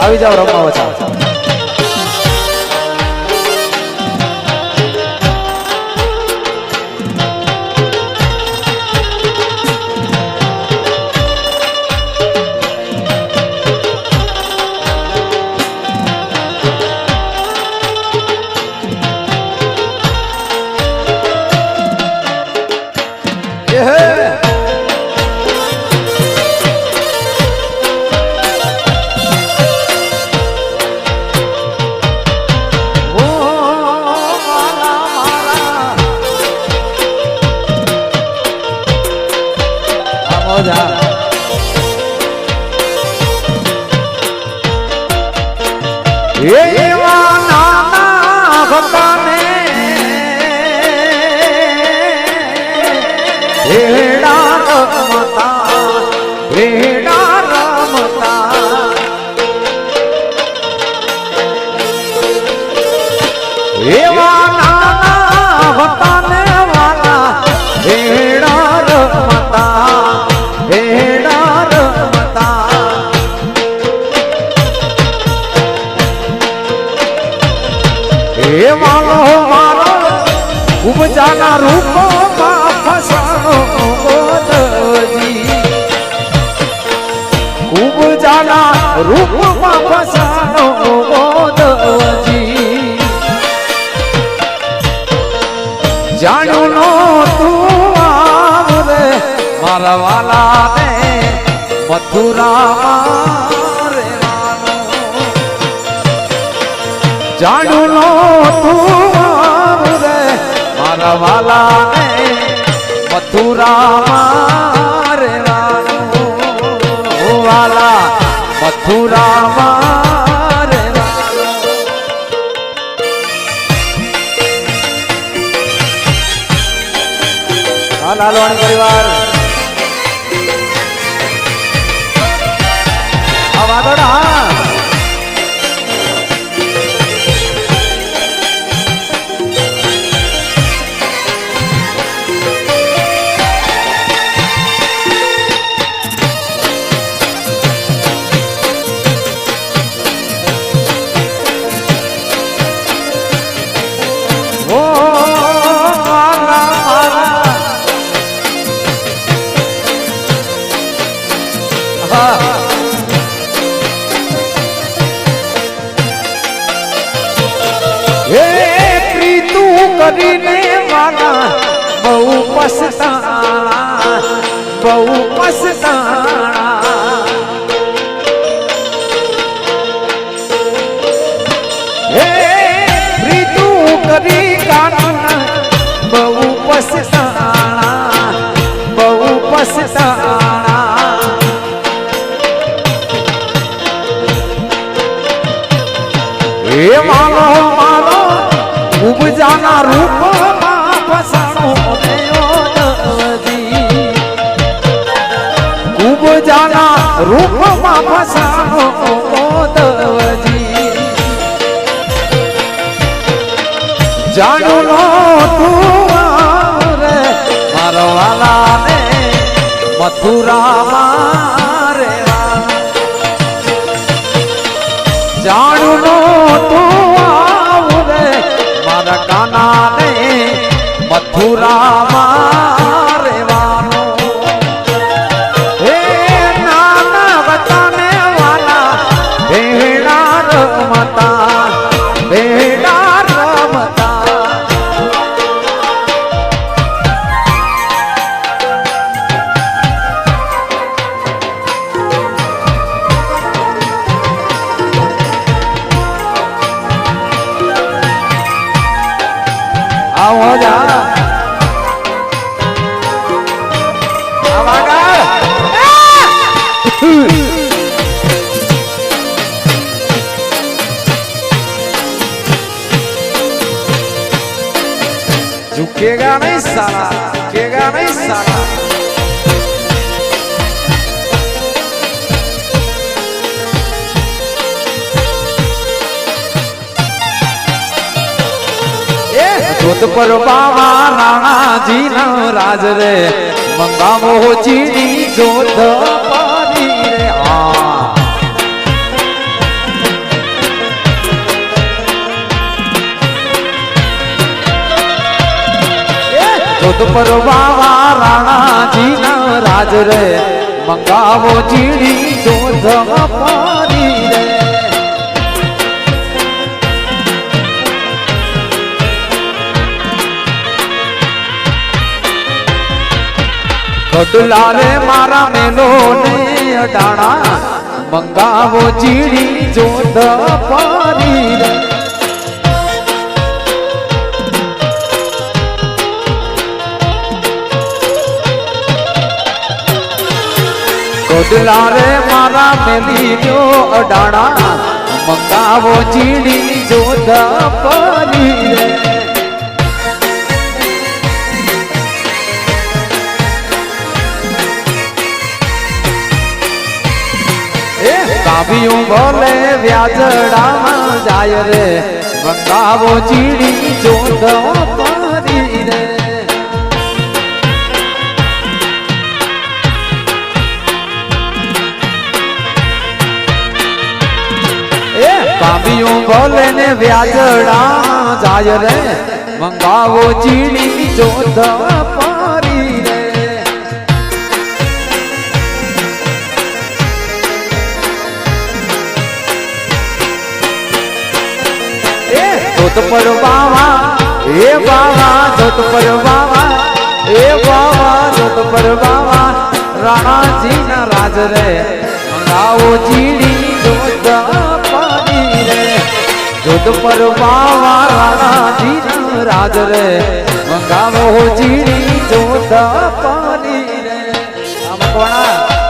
આવી જાવ રમવા વચ્ચે એવા નાના ભક્તાને ભેડા રમતા એવા નાના ભક્તાને વાલા ભેડા રમતા એ મારો મારો ઉપજાના રૂપમાં ફસાણો ગોદજી ઉપજાના રૂપમાં ફસાણો ગોદજી જાણ્યું નો તું આવરે મારા વાલા ને મથુરામાં જાણું નો તું રે મારા વાલા ને મથુરામાં રેવાનું વાલા મથુરામાં રેવાનું લાલવાણી પરિવાર આ વાદળા કરીને વાલા બહુ પસતાણા હે પ્રીતું કરી કાના બહુ પસતાણા એ માલો માલો ઉપજાના રૂપમાં ફસાણો દેવજી ઉપજાના રૂપમાં ફસાણો દેવજી જાણું નો તું રે મારો વાલા ને મથુરામાં રેવા જાણું નો તું મારા કાના ને મથુરામાં રેવાનું હે નાના બતાને વાલા ભેડા રમતા આવો જા આવાગા झुकेगा नहीं साला जोधपुर बाबा राणा जी न राज रे मंगावो चीनी जोधपुरी रे हाँ જોધપુર બાવા રાણાજી ના રાજ રે મંગાવો ચીડી જોધપુરી રે કડલા રે મારા મેલો ને અડાણા મંગાવો ચીડી જોધપુરી રે કડલા રે મારા મેલી જો અડાણા મંગાવો ચીડી જોધપુરી રે કાવ્યું બોલે વ્યાજડામાં જાય રે મંગાવો ચીડી જોધપુરી રે કાવ્યું બોલે ને વ્યાજડામાં જાય રે મંગાવો ચીડી જોધપુરી રે જોધપુર બાવા એ બાવા જોધપુર બાવા એ બાવા જોધપુર બાવા રાણાજી ના રાજ રે મંગાવો ચીડી જોધપુરી રે જોધપુર બાવા રાણાજી ના રાજ રે મંગાવો ચીડી જોધપુરી રે આમ કોણા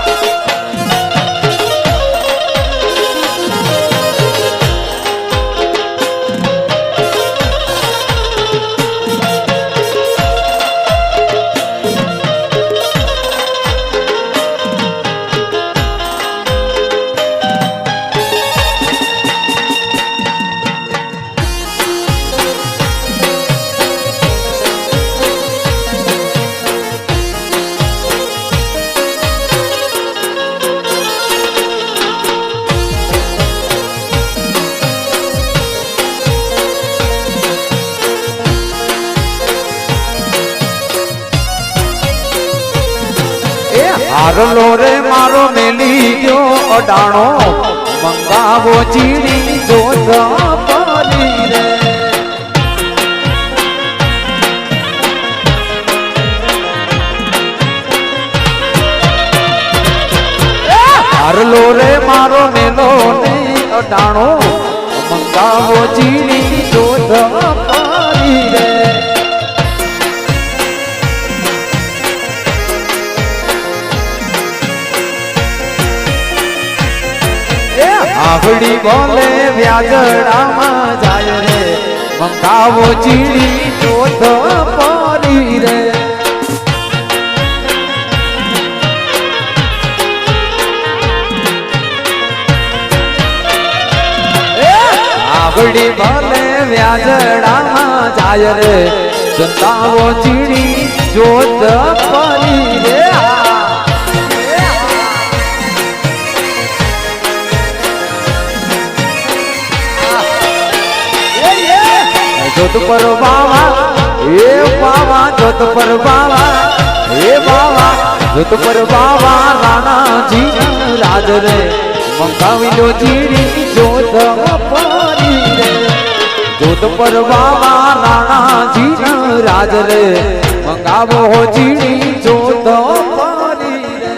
હારલો રે મારો મેલી ગયો અડાણો મંગાવો ચીડી જોધપુરી રે હારલો રે મારો મેલો ને અડાણો મંગાવો ચીડી જોધપુરી રે આવડી બોલે વ્યાજડામાં જાય રે મંગાવો ચીડી જોધપુરી રે આવડી બોલે વ્યાજડામાં જાય રે મંગાવો ચીડી જોધપુરી રે જોધપુર બાવા એ બાવા જોધપુર બાવા એ બાવા જોધપુર બાવા રાણાજી રાજ રે મંગાવી લો ચીડી જોધપુરી રે જોધપુર બાવા રાણાજી રાજ રે મંગાવો ચીડી જોધપુરી રે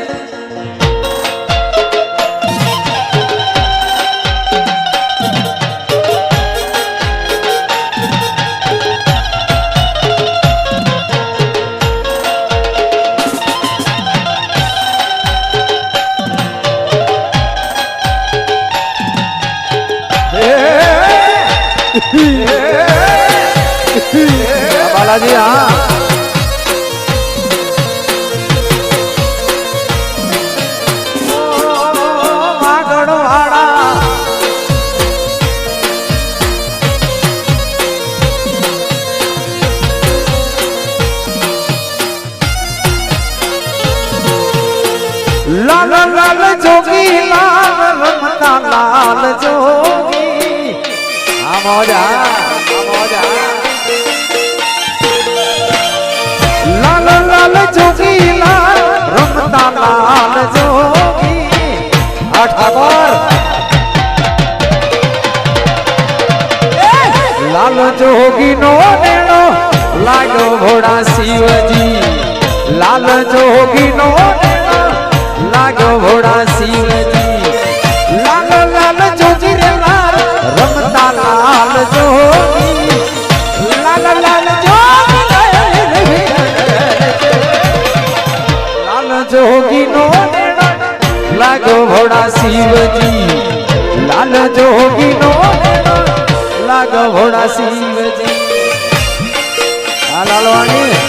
बालाजी हाँ लाल लाल जोगी लाल रमता लाल जोगी ઠાકોર લાલ જોગી નો નેણો લાગ્યો ઘોડા શિવજી લાલ જોગી નો નેણો લાગ્યો ઘોડા શિવજી લાલ લાલ જોગી રે લાલ રમતા લાલ જોગી લાલ લાલ જોગી લાલ જોગી નો નેણો લાગ્યો ઘોડા શિવજી લાલ જોગી નો નેણો લાગ્યો ઘોડા શિવજી આ લાલવાણી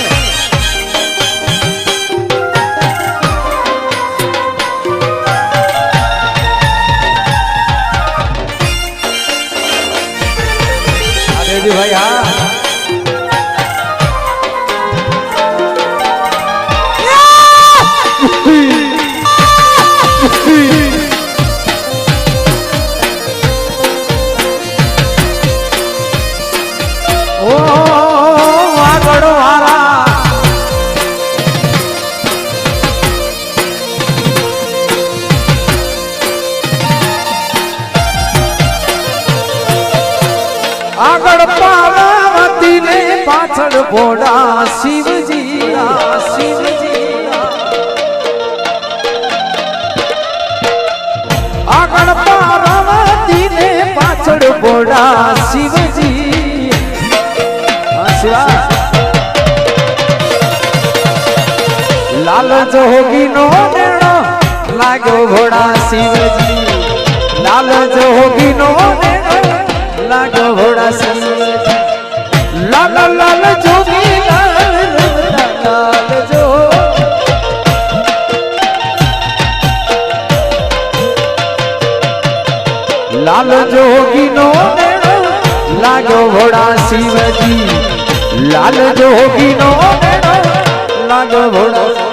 ભાઈ હા આગળ પાર્વતી ને પાછળ ભોળા શિવજી આગળ પાર્વતી ને પાછળ ભોળા શિવજી લાલ જોગી નો નેણો લાગ્યો ઘોડા શિવજી લાલ જોગી નો નેણો લાગ્યો ઘોડા શિવજી લાલ લાલ જોગી લાલ લાલ જો લાલ જોગી નો નેણો લાગ્યો ઘોડા શિવજી લાલ જોગી નો નેણો લાગ્યો ઘોડા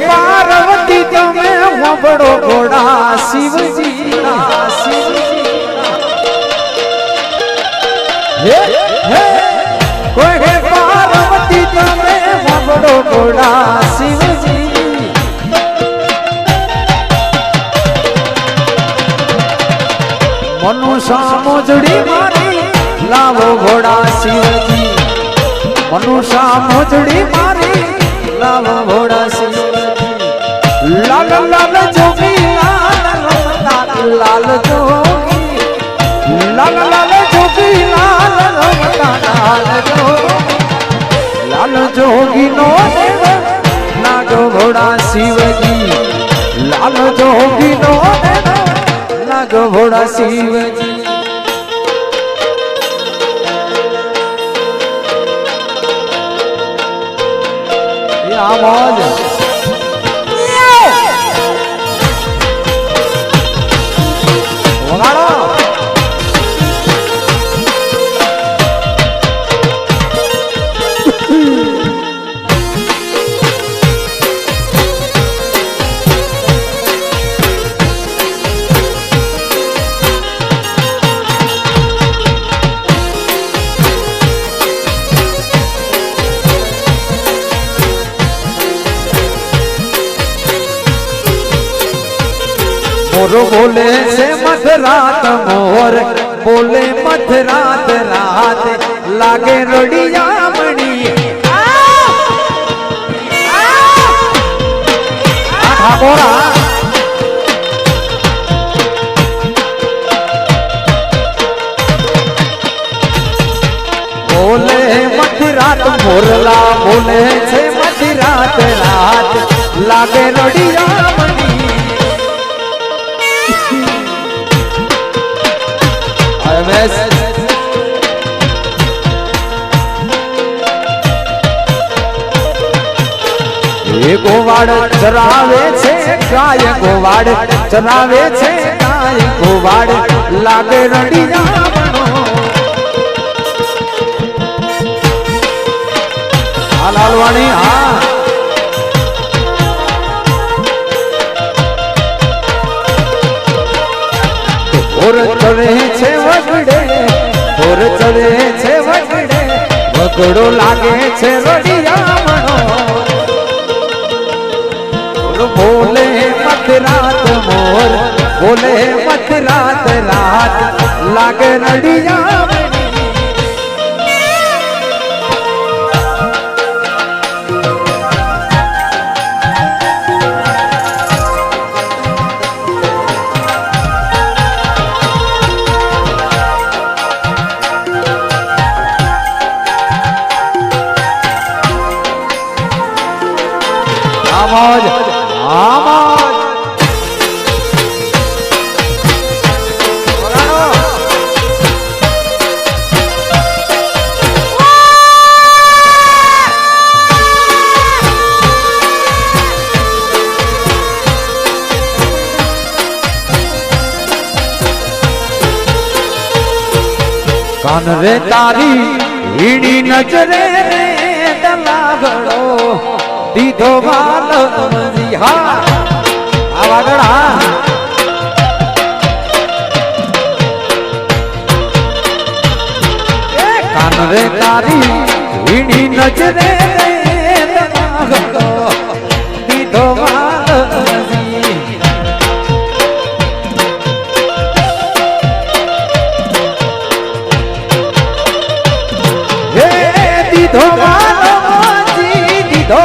પાર્વતી તમે વબડો ઘોડા શિવજી કોઈ પાર્વતી તમે વબડો ઘોડા શિવજી મનુષ્ય મોજડી મારી લાવો ઘોડા શિવજી મનુષ્ય મોજડી મારી લાવો ઘોડા શિવજી લાલ લાલ જોગી લાલ રમતા લાલ જોગી લાલ લાલ જોગી લાલ રમતા લાલ જોગી લાલ જોગી નો નેણો લાગ્યો ઘોડા શિવજી લાલ જોગી નો નેણો લાગ્યો ઘોડા શિવજી આ મોજ मोर बोले से मधरात मोर बोले मधरात रात लागे रोडिया मणि बोले मधरात मोरला बोले से मधरात रात लागे रोडिया मणि રમેશ એ ગોવાડ ચરાવે છે ગાય ગોવાડ ચરાવે છે ગાય ગોવાડ લાગે રડિયા લાલવાણી હા ઓર ચડે છે વગડે ઓર ચડે છે વગડે વગડો લાગે છે રડિયામણો બોલે મત રાત મોર બોલે મત રાત રાત લાગે રડિયામણી આવાજ આવાજ કાન રે તારી હીડી નજરે દલાગડો દીધો વાલમજી હા આ વાગડ હા કાન રે તારી વીણી નજરે દીધો વાલમજી હે દીધો વાલમજી દીધો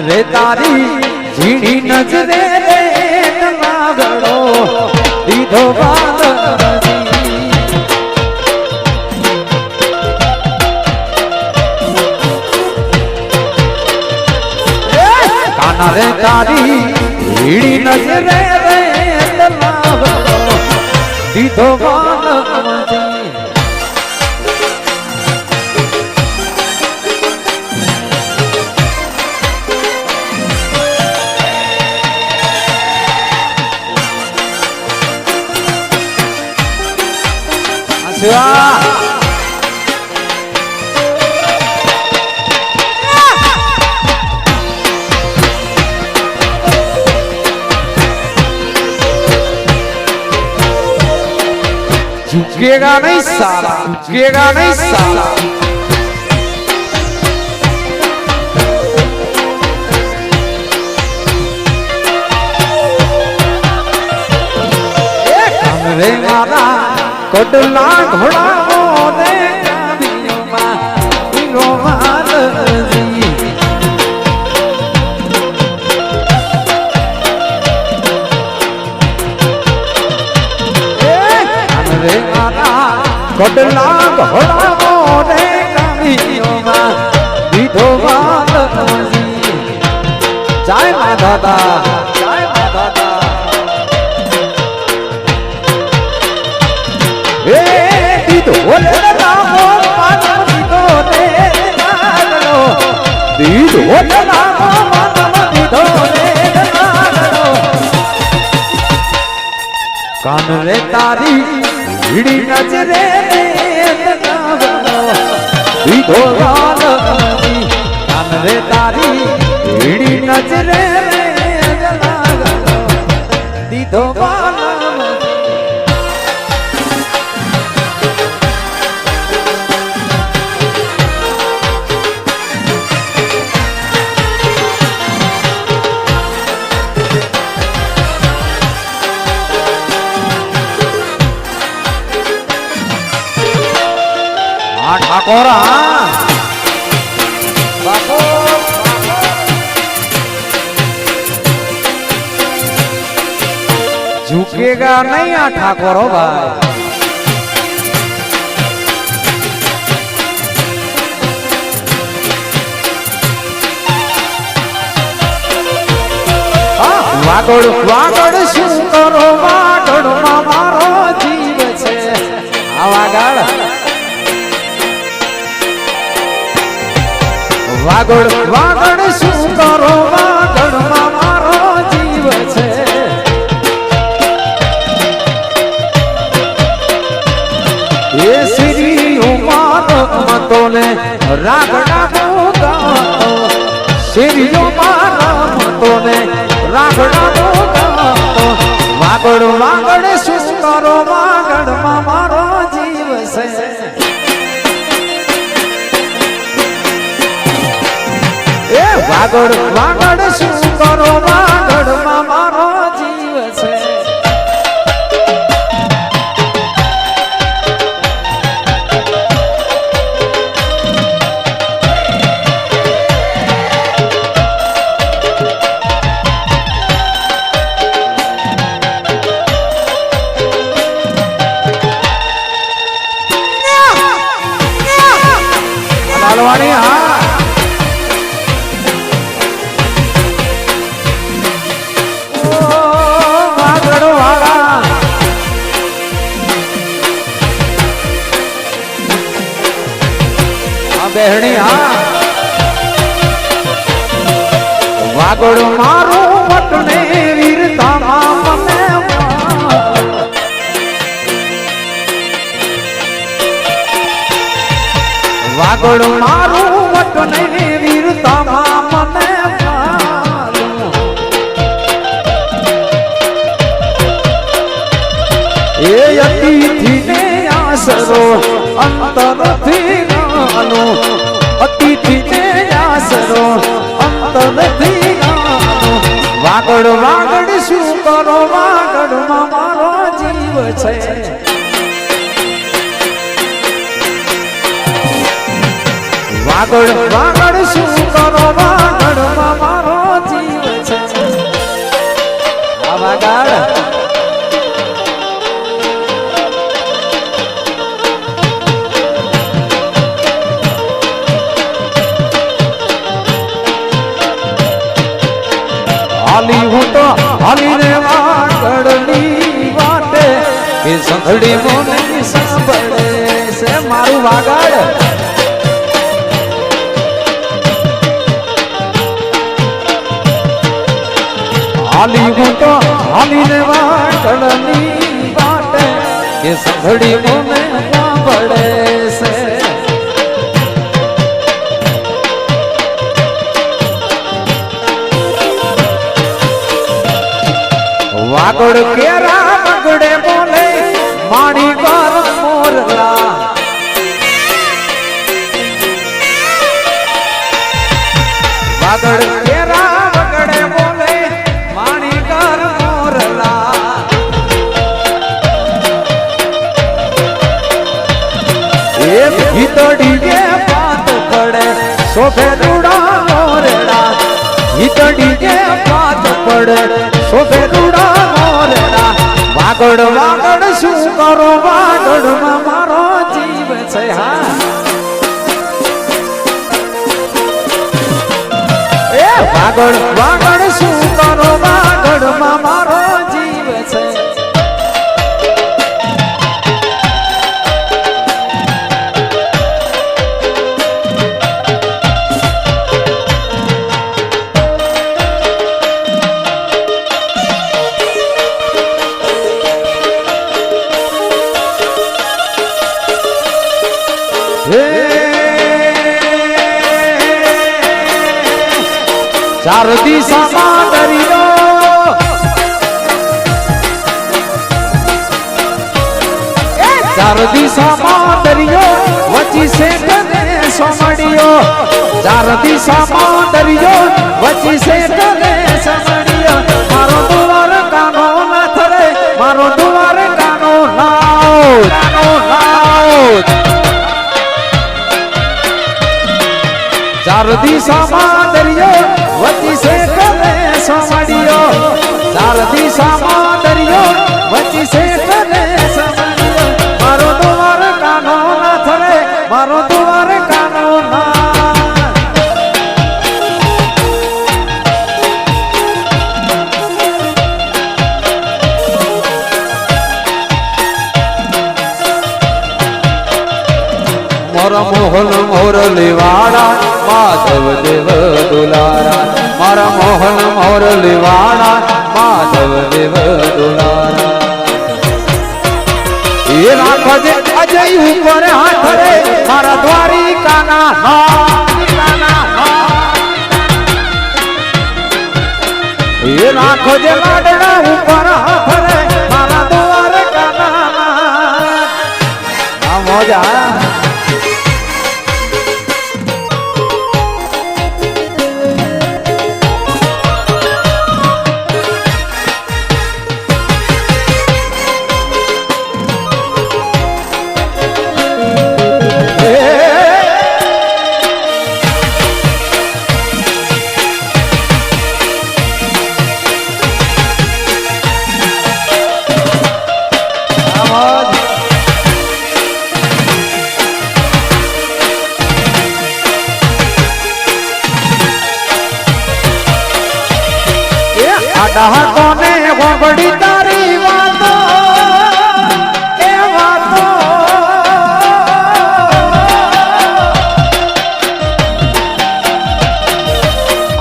રે તારી ઝીણી નજરે લાગડો દીધો કાના રે તારી ઝીણી નજરે લાગડો દીધો झुकेगा नहीं साला झुकेगा नहीं साला रे मारा कोडला घोड़ा मोरे गादियों मा हीरो माल जी रे मारा कोडला घोड़ा मोरे गादियों मा हीरो माल जी जय मा दादा जय मा दादा ए दीदो रे रामो मानव दीदो रे लागलो दीदो रे रामो मानव दीदो रे लागलो कान रे तारी हीड़ी नजरे लागलो दीदो वालमजी कान रे तारी हीड़ी नजरे लागलो दीदो वालमजी ठाकोर झुकेगा नहीं आ ठाकोर भाई વાગડ વાગડ શું કરો વાગડમાં મારો જીવ છે આ વાગડ વાગડ વાગડ શું કરો વાગડમાં મારો જીવ છે એ શ્રી મારો મતોને રાગડા ગાતો શ્રી મારા મતોને રાગડા ગાતો વાગડ વાગડ શું કરો વાગડમાં મારો જીવ છે વાગડ વાગડ શું કરો વાગડમાં મારો જીવ છે લાલવાણી હા બેહણી હા વાગડ મારું વટને વીરતામાં મને વાગડ મારું વટને વીરતામાં મને એ અતિથિને આસરો અંતરથી નાનો અતિથિને આસરો અંતરથી નાનો વાગડ વાગડ શું કરો વાગડમાં મારો જીવ છે વાગડ વાગડ શું કરો વાગડમાં મારો જીવ છે આ વાગડ હાલી હું તો હાલી રે વાગડની વાટે એ સંઘડી મને સાંભળે છે મારું વાગડ હાલી હું તો હાલી રે વાગડની વાટે એ સંઘડી મને સાંભળે છે વાગડ કેરા મગડે બોલે માણી કર મોરલા વાગડ કેરા મગડે બોલે માણી કર મોરલા એ ભીતડીએ પાત પડે શોભે રૂડા મોરલા ભીતડીએ પાત પડે શોભે રૂડા વાગડ વાગડ શું કરો વાગડમાં મારો જીવ છે હા એ વાગડ વાગડ શું કરો વાગડમાં મારો જીવ છે ચાર દિશામાં દરિયો ચાર દિશામાં દરિયો વચી છે તને સોમડિયો ચાર દિશામાં દરિયો વચી છે તને સોમડિયો મારો દુવાર કાનો ના થરે મારો દુવાર કાનો લાવ ચાર દિશામાં દરિયો વચી છે તને સોમડિયો ચાર દિશામાં દરિયો વચી છે તને સોમડિયો મારો દુવાર કાનો ના થરે મારો દુવાર કાનો ના મારા મોહન મોરલી વાળા માધવ દેવ દુલારા મારા મોહન મોરલી વાળા માધવ દેવ દુલારા એ રાખજે અજય ઉપર હાથ રે મારા દ્વારિકાના એ રાખજે લાડણા ઉપર હાથ રે મારા દ્વારિકાના મોજા કોને વગડી તારી વાતો એ વાતો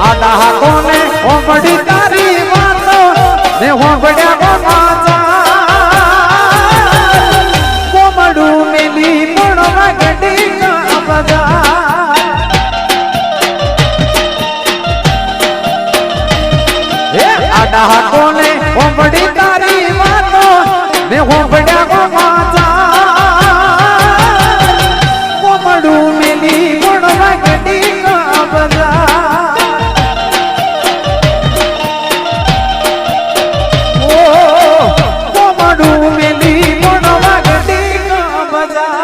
આડા કોને વગડી તારી વાતો ને વગડ્યા માજા કોમડું મેલી પણ વગડી કા બધા આડા કોને ઓમડી તારી વાતો મે ઓમડ્યા ગો માતા કોમડું મેલી ગુણવા ગડી કા બધા ઓ કોમડું મેલી ગુણવા ગડી કા બધા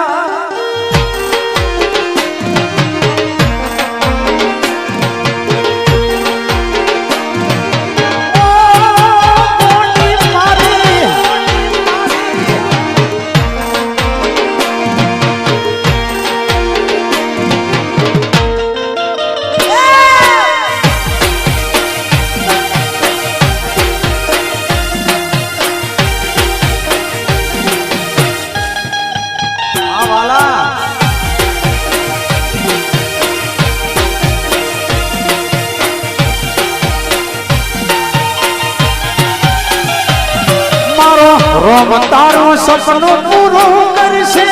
રોમ તારું સપનું પૂરું કરશે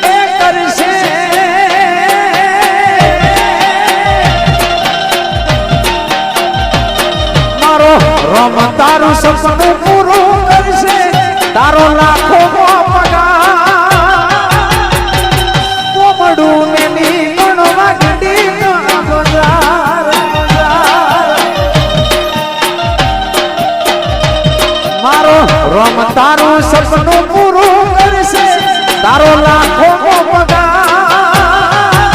એ કરશે મારો રોમ તારું સપનું પૂરું કરશે તારો લાખો પગાર કોમડું મેલી ગણવા ગડી રોમ તારું સપનું પૂરું કરશે તારો લાખો પગાર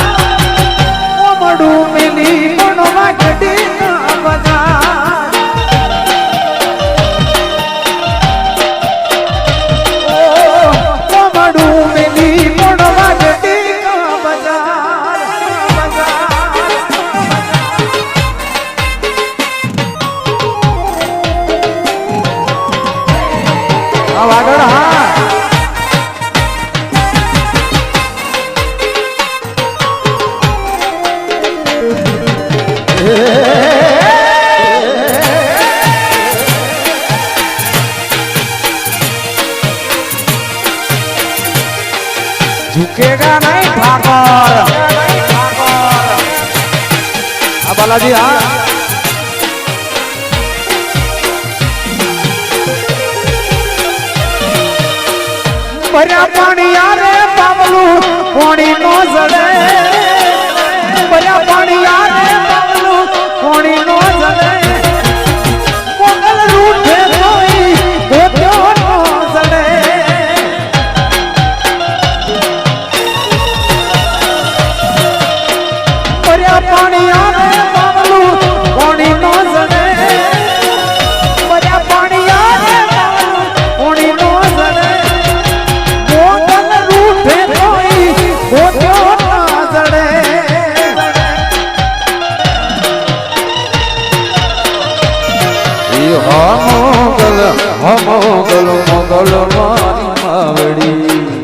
કોમડું મેલી ગણવા ગડી બધા કોમડું મેલી ગણવા ગડી વાગડ હા झुकेगा नहीं ठाकर बालाजी हाँ ભર્યા પાણી યારે પાવલું કોણી નો જડે ભર્યા પાણી યારે પાવલું કોણી નો જડે કોગલ રૂઠે તોય ધોત્યો નો જડે ભર્યા પાણી યારે પાવલું કોણી નો જડે ભર્યા પાણી યારે પાવલું કોણી નો જડે મોગલ મોગલ મારી માવડી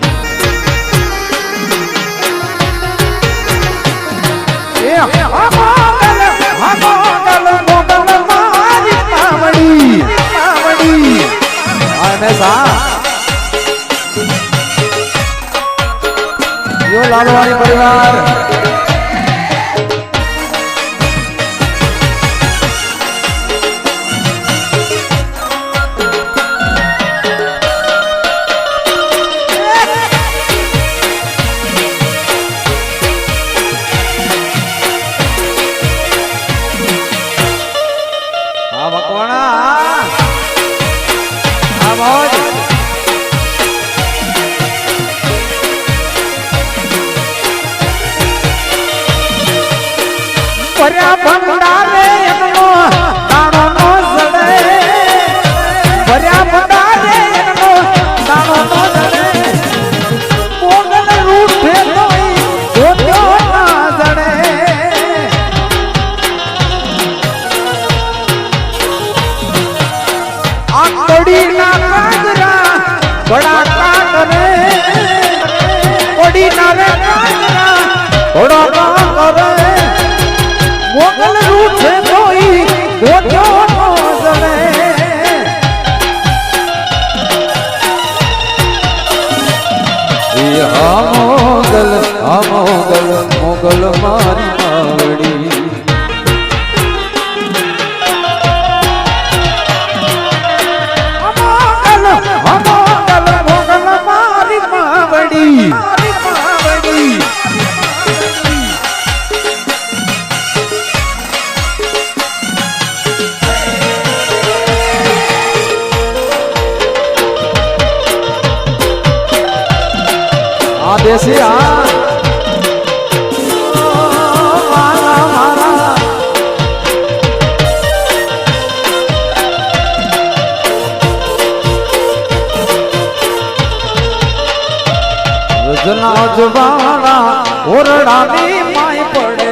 લાલવાણી પરિવાર ભંડારે એમનો દાણો નો જડે ભર્યા ભંડારે એમનો દાણો નો જડે મોગલ રૂઠે તોય ગોત્યો ના જડે આંગડી ના કાગરા બડા કાગરે કોડી ના રે કાગરા બડા કાગરે મોગલ રૂઠે તોય ગોત્યો નો જડે મોગલ મોગલ મારી માવડી મોગલ મારી માવડી દેશી રજના જવાના ઓરડાની માય પડે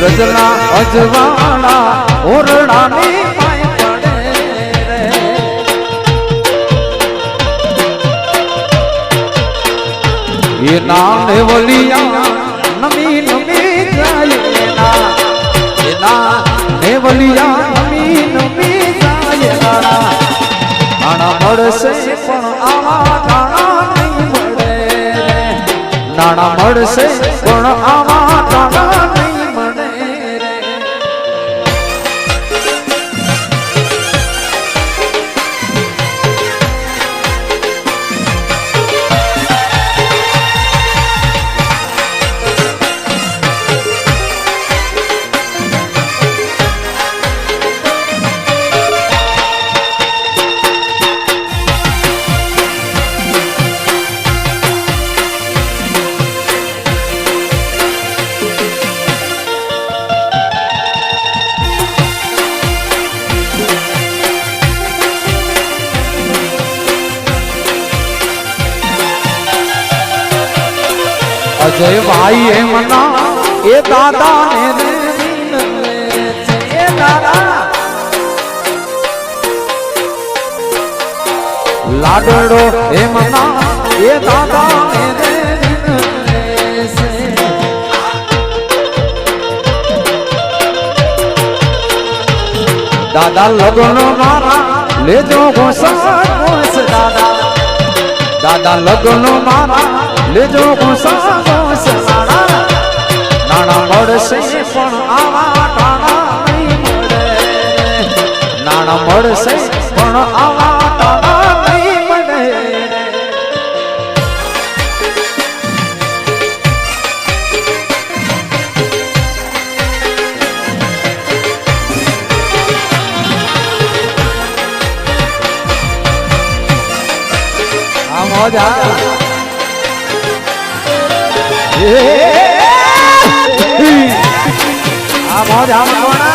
રજના અજવાના ઓરડાની માય ये नाम नेवलिया नमी नमी जाए ये नाम नेवलिया नमी नमी जाए नाना मड़से पण आवा टाणा नहीं मळे नाना मड़से पण आवा टाणा नहीं मळे अजय भाई है मना ए दादा ने ए दादा लाडड़ो ए मना ए दादा ने दादा लगनो मारा ले जो घोषा घोष दादा दादा लगनो मारा ले जो घोषा घोष नाना मड़से पण आवा टाणा नहीं मळे नाना मड़से पण आवा टाणा नहीं मळे आ मजा आ मौज हम कोना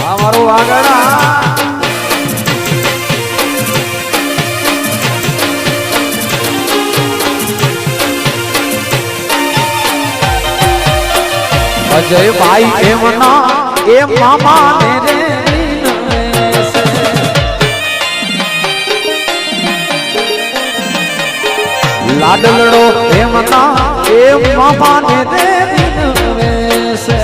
हमारो आगड़ा अजय भाई एमना ए मामा ने रे લાડલડો એમના એમ મામાને દેવીને વેસે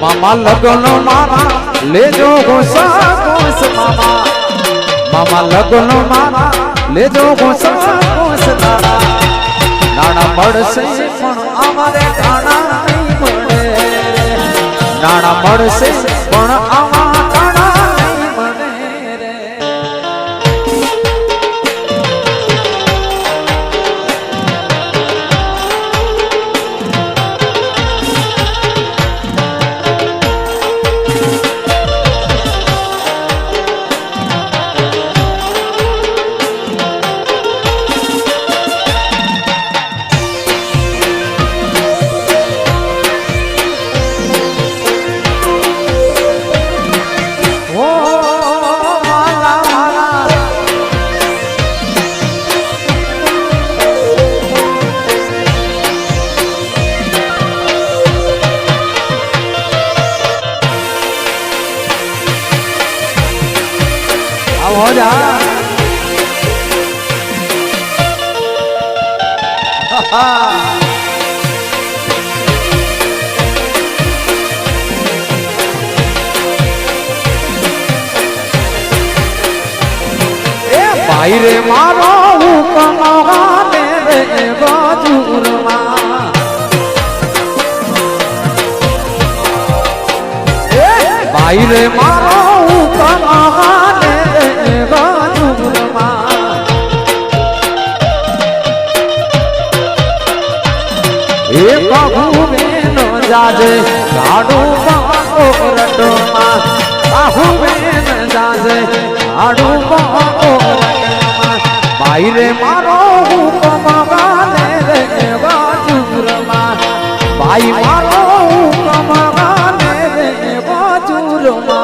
મામા લગન મારા લેજો ગોસા ગોસ મામા મામા લગન મારા લેજો ગોસા ગોસ દાડા નાણા મળશે પણ અમારે કાણા નહીં મળે નાણા મળશે પણ આમાં કાણા નહીં મળે રે हो जा भाई रे मारो कमाने रे बाजूर भाई रे मारो कमाने जाजे गाड़ू बाको रटमा बाहू में जाजे गाड़ू बाको रटमा भाई रे मारो कमाने रे बाजूरमा भाई मारो कमाने रे बाजूरमा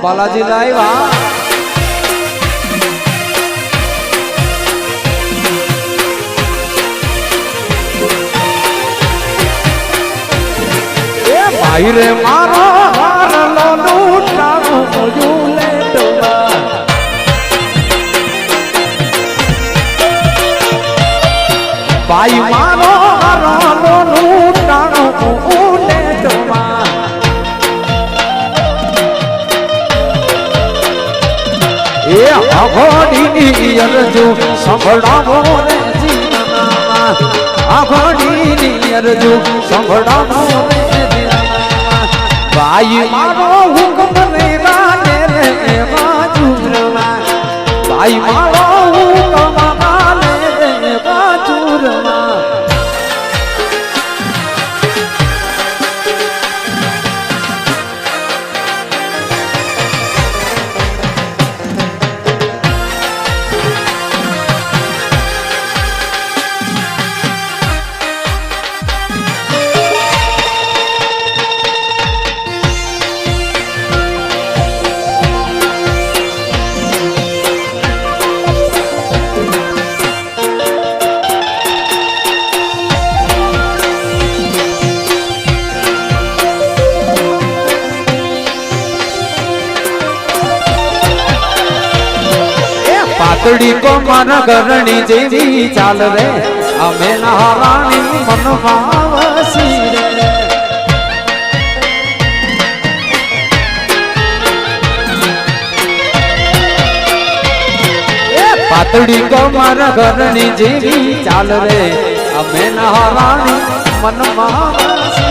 बालाजी लाइवा भाई रे मारो हार लो लूटानो झूले डोला भाई मारो हार लो लूटानो झूले डोला आघोड़ी अर्जु संभड़ावो रे जीवना आघोड़ी अर्जु संभड़ावो रे जीवना भाई मारो हुक्म रे गाने रे बाजूरमा भाई मारो हुक्म गाने रे बाजूरमा पातड़ी को मन करनी जेवी चाल रे अमे नारायणी मन भावसी रे पातड़ी को मन करनी जेवी चाल रे अमे नारायणी मन भावसी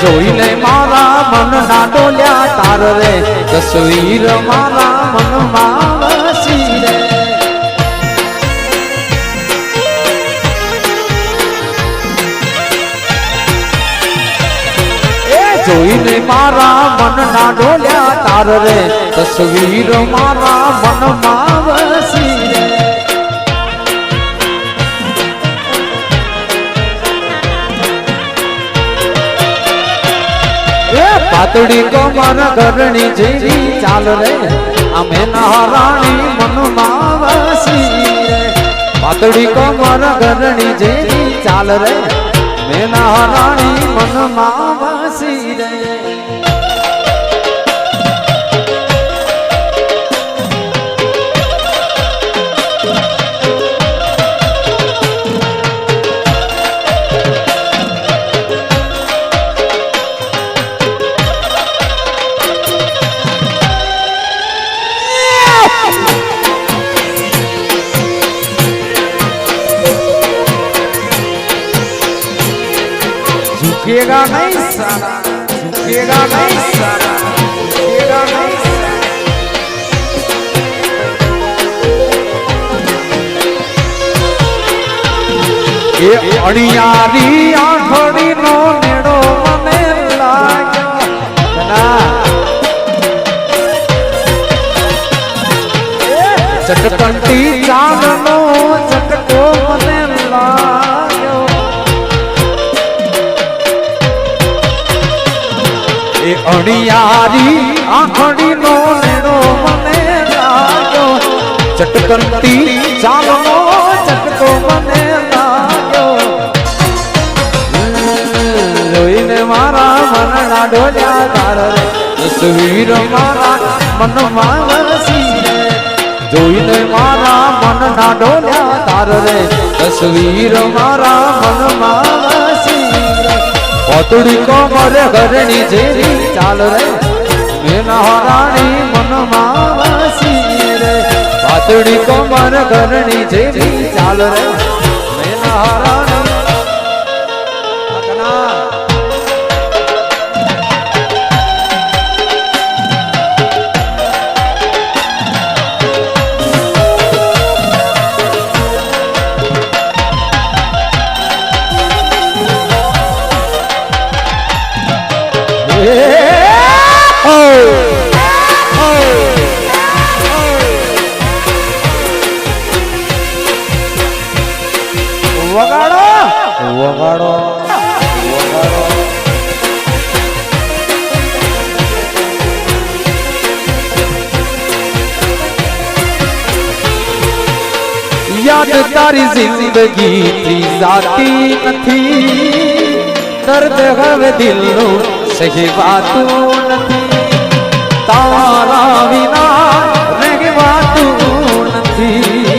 જોઈને મારા મન ના ડોલ્યા તાર રે તસવીર મારા મનમાં વસી રે મારા મનના ડોલ્યા તાર રે તસવીર મારા મનમાં વસી રે પાતળી કમર ઘરણી જેવી ચાલ રે અમે રાણી મનમાં વસી રે પાતળી કમર ઘરણી જેવી ચાલ રે મેં રાણી મનમાં વસી રે झुकेगा नहीं साला झुकेगा नहीं साला झुकेगा नहीं साला ये अड़ियारी आंखड़ी नो नेड़ो मने लाग्यो ना चटकंटी चांदनो चटको मने लाग्यो એ અડિયારી આંખડી નો નેડો મને લાગ્યો ચટકંતી ચાલનો ચટકો મને લાગ્યો જોઈને મારા મનના ડોલ્યા તાર રે તસવીર મારા મનમાં વસી રે જોઈને મારા મનના ડોલ્યા તાર રે તસવીર મારા મનમાં વસી રે પાતળી કમર ઘરણી જેવી ચાલ રે મેના રાણી મનમાં વસી રે પાતળી કમર ઘરણી જેવી ચાલ રે મેના રાણી વગાડો વગાડો વગાડો યાદ તારી જિંદગી થી જાતી નથી દર્દ હવે દિલનું સહેવાતું નથી તારા વિના રહેવાતું નથી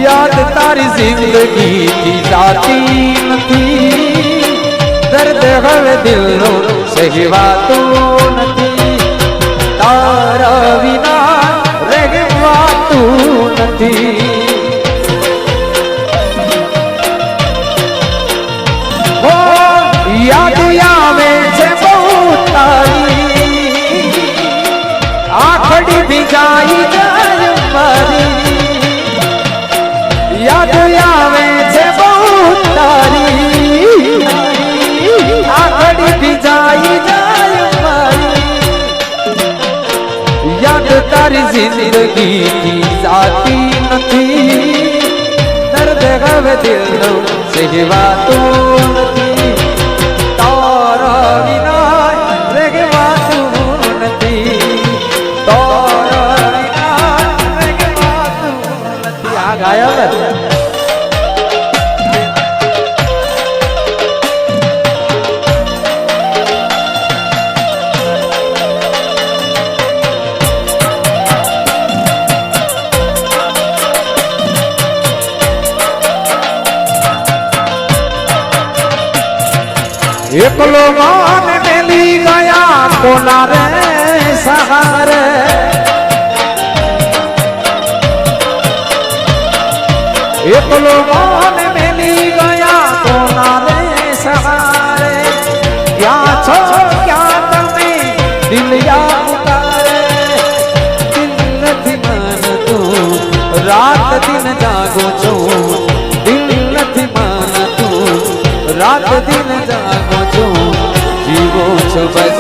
યાદ તારી જિંદગી થી જાતી નથી દર્દ હવે દિલનું સહેવાતું નથી તારા વિના રહેવાતું નથી યાદ આવે છે બહુ તારી આખડી ભીજાઈ જાય મારી યાદ આવે છે બહુ તારી આખડી ભીજાઈ જાય મારી યાદ તારી જિંદગી થી જાતી નથી દર્દ હવે દિલનું સહેવાતું નથી એકલો માન મેલી ગયા કોના રે સહારે એકલો માન મેલી ગયા કોના રે સહારે ક્યાં છો ક્યાં તમે દિલ યાદ કરે દિલ નથી માનતું રાત દિન જાગો છું દિલ નથી માનતું દિન જાગો છું જીવો છું બસ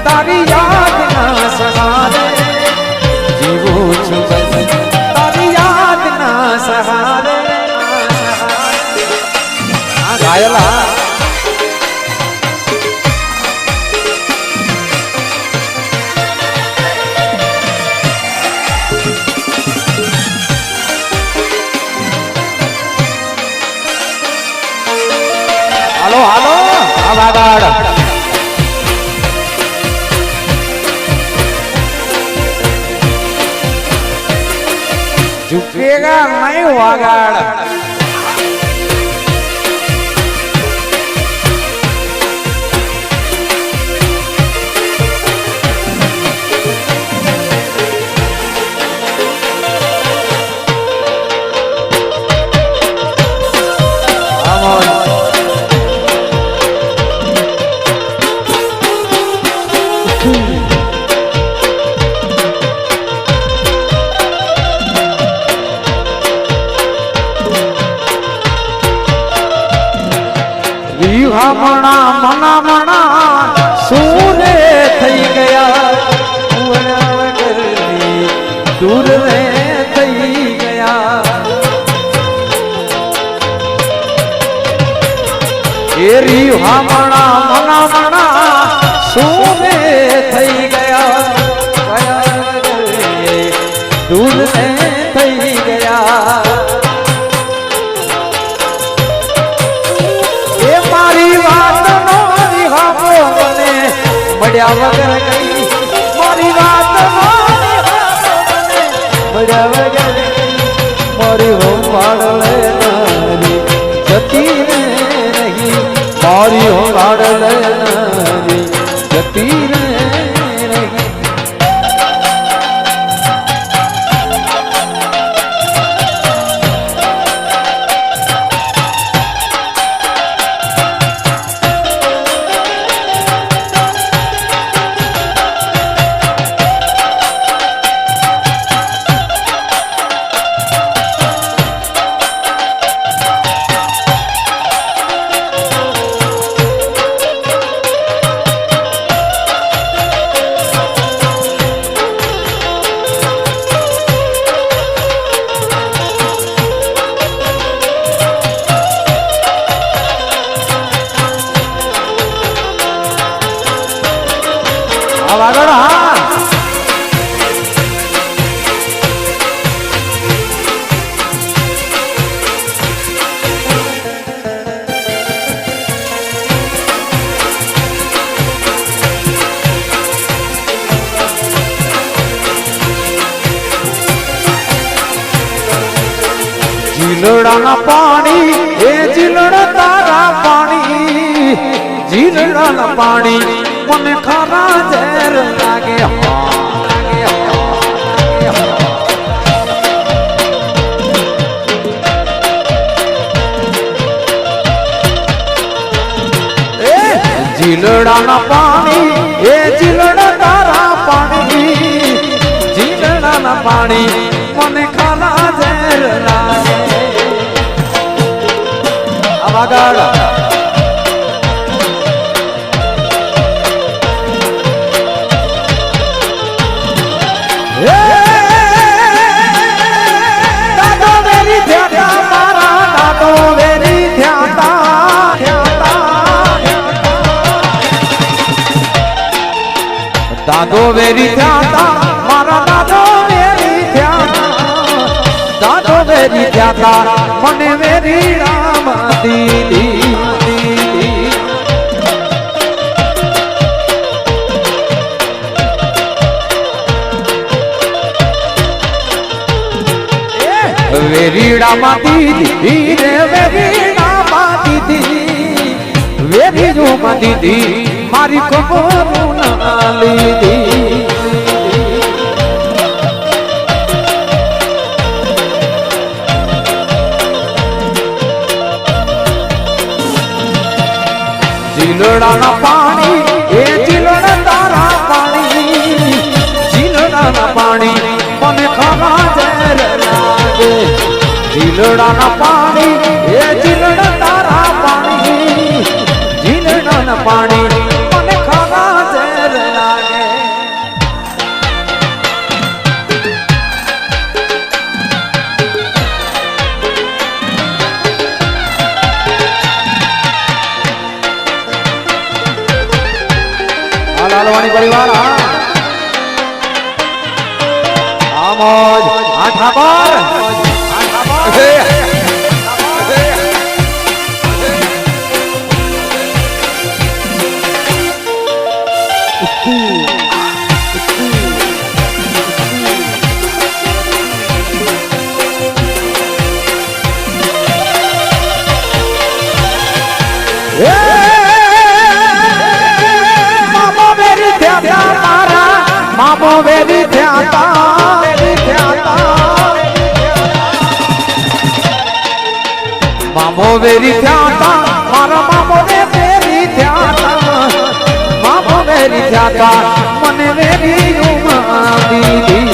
તારી યાદ ના સહારે જીવો છું બસ તારી યાદ ના સહારે આ ગાયલા હાલો હાલો આ વાગાડ ઝુકેગા નહીં વાગાડ મણા મના મણા સૂરે થઈ ગયા દૂર રે થઈ ગયા એરી મણા મના મણા સૂરે થઈ ગયા દૂર રે થઈ ગયા મળ્યા વગર ગઈ મારી વાત મળ્યા વગર મારી હોમ વાળલે નારી જતી રહી મારી હોમ વાળલે નારી જતી રહી જીલડાના પાણી એ જીલડા તારા પાણી જીલડાના પાણી મને ખારા ઝેર લાગે જીલડાના પાણી એ જીલડા તારા પાણી જીલડાના પાણી મને ખારા ઝેર લાગે વાગાડ દાદો વેરી થયા મારા દાદો વેરી થયા દાદો વેરી થયા મારા દાદો વેરી થયા દાદો વેરી થયા મને વેરી રામ દીદી વેરીડા માં દીદી રે વેરીડા માં દીદી વેરી જો માં દીદી મારી ખબર ના લીધી જીલડાના પાણી એ જીલડા તારા પાણી જીલડાના પાણી મને ખાવા ઝેર લાગે જીલડાના પાણી એ જીલડા તારા પાણી મોજ આઠા પર મામો વેરી થયા મામો વેરી થયા મારા મામો ને વેરી થયા મામો વેરી થયા મને વેરી દીદી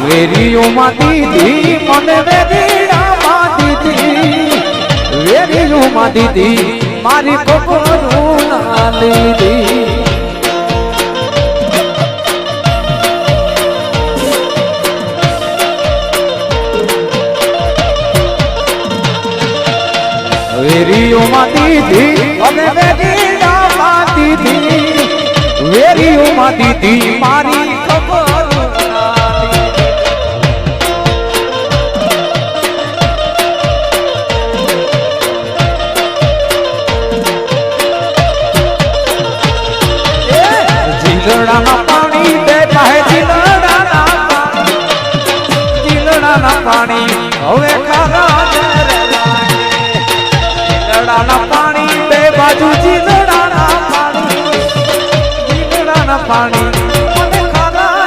વેરીઓમાં દીદી મને વેરીડામાં દીદી વેરીઓમાં દીદી મારી ખબરું ના લીધી વેરીઓમાં દીદી મને વેરીડામાં દીદી વેરીઓમાં દીદી મારી ખબર જીલડાના પાણી બે કાહે જીલડાના પાણી હવે ખારા જીલડાના પાણી બે બાજુ જીલડાના પાણી મને ખારા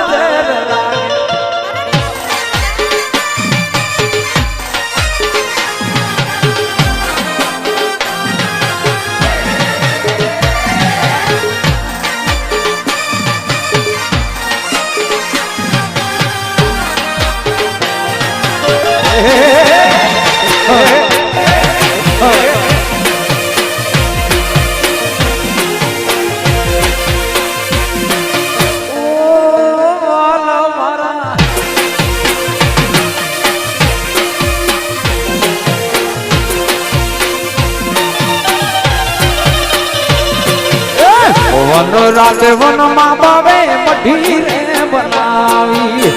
વન રાતે વનમાં બાવે મઢી રે બનાવી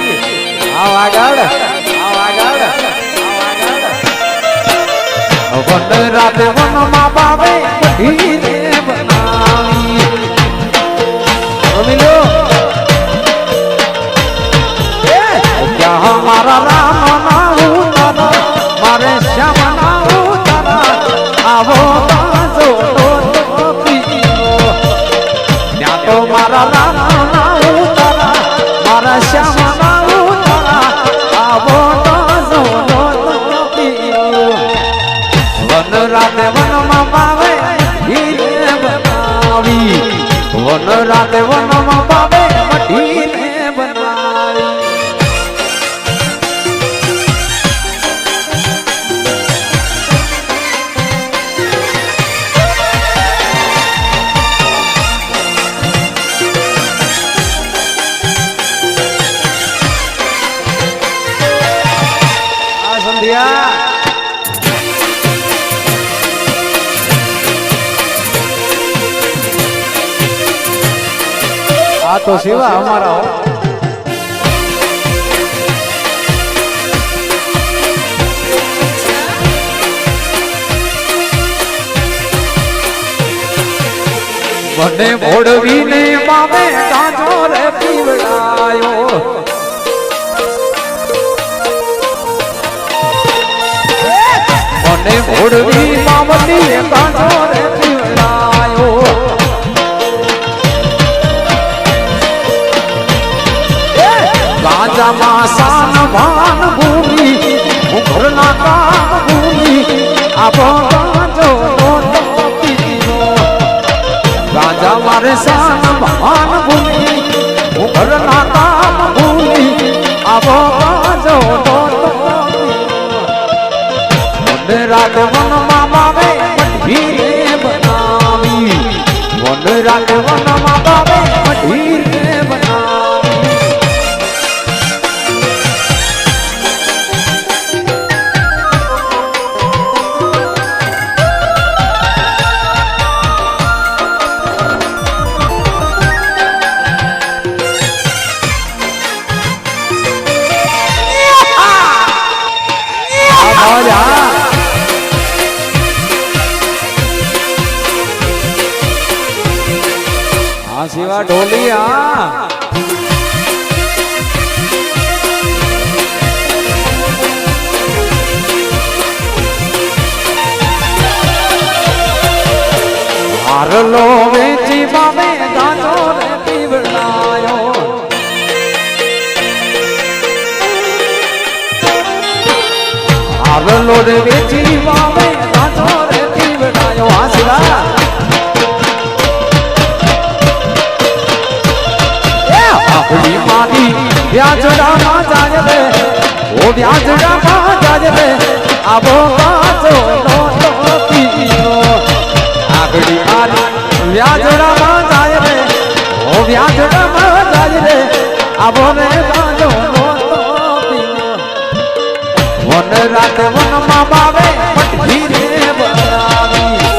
આવાગડ વન રાતે વનમાં બાવે મઢી રે બનાવી મિલો ક્યાં મારા રામ ના ઉતારા મારે શ્યામ ના ઉતારા આવો બાજો તો મારા રામ ના ઉતારા મારા શ્યામ ના ઉતારા આવો વન રાતે વનમાં બાવે હીરે બનાવી વન રાતે વનમાં બાવે હીરે બનાવી આ તો સેવા અમારા મને મોડવીને મામે ગાંજો રે પીવડાયો મને મોડવી મામતી ગાંજો રે પીવડાયો ગાંજામાં સાન ભાન ભૂમિ ઘરના કામ ભૂમિ આપો ગાંજો ગાંજા મારે સાન ભાન ભૂમિ ઘરના કામ ભૂમિ આપો ગાંજો વન રાત વનમાં બાવે હીરે બનાવી વન રાત વનમાં બાવે હીરે બનાવી શિવા ઢોલિયા હારલો વેચી બામે ગાજો રે પીવડાયો હારલો રે વેચી બામે ગાજો રે પીવડાયો હાસરા આપણી માની વ્યાજડામાં જાય રે ઓ વ્યાજડામાં જાય રે આવો કાચો નો પીયો આગળી મારી વ્યાજડામાં જાય રે ઓ વ્યાજડામાં જાય રે આવો રે કાચો નો પીયો વન રાત વનમાં બાવે મઠી રે બનાવી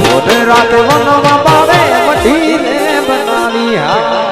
વન રાત વનમાં બાવે મઠી રે બનાવી હા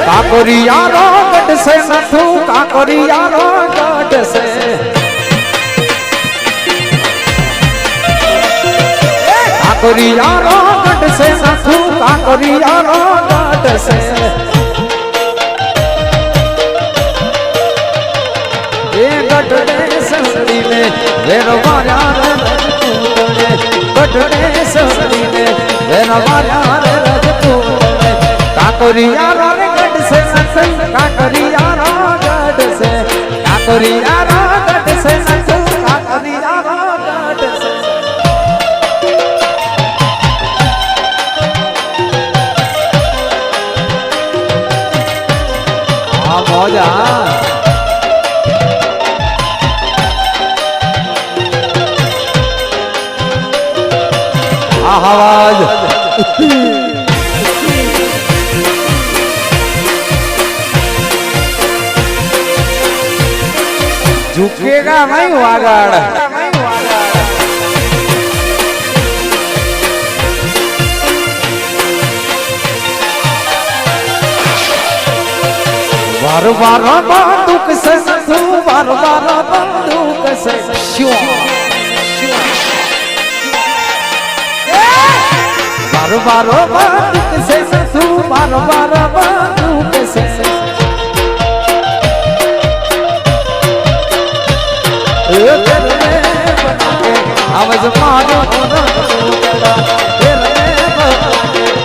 કાકરિયારો ગઢશે નથું કાકરિયારો ગઢશે કાકરિયારો ગઢશે નથું કાકરિયારો ગઢશે એ ગઢડે સડીને વેરવાયા રે રજપૂતને ગઢડે સડીને વેરવાયા રે રજપૂતને કાકરિયારો ગઢશે નથું કાકરિયારો ગઢશે કાકરિયારો ગઢશે નથું કાકરિયારો ગઢશે આ મોજા આ આવાજ झुकेगा नहीं वागड़ बार बार बंदूक से नथू बार बार बंदूक से क्यों बार बार बंदूक से नथू बार बार बंदूक से आवाज मारो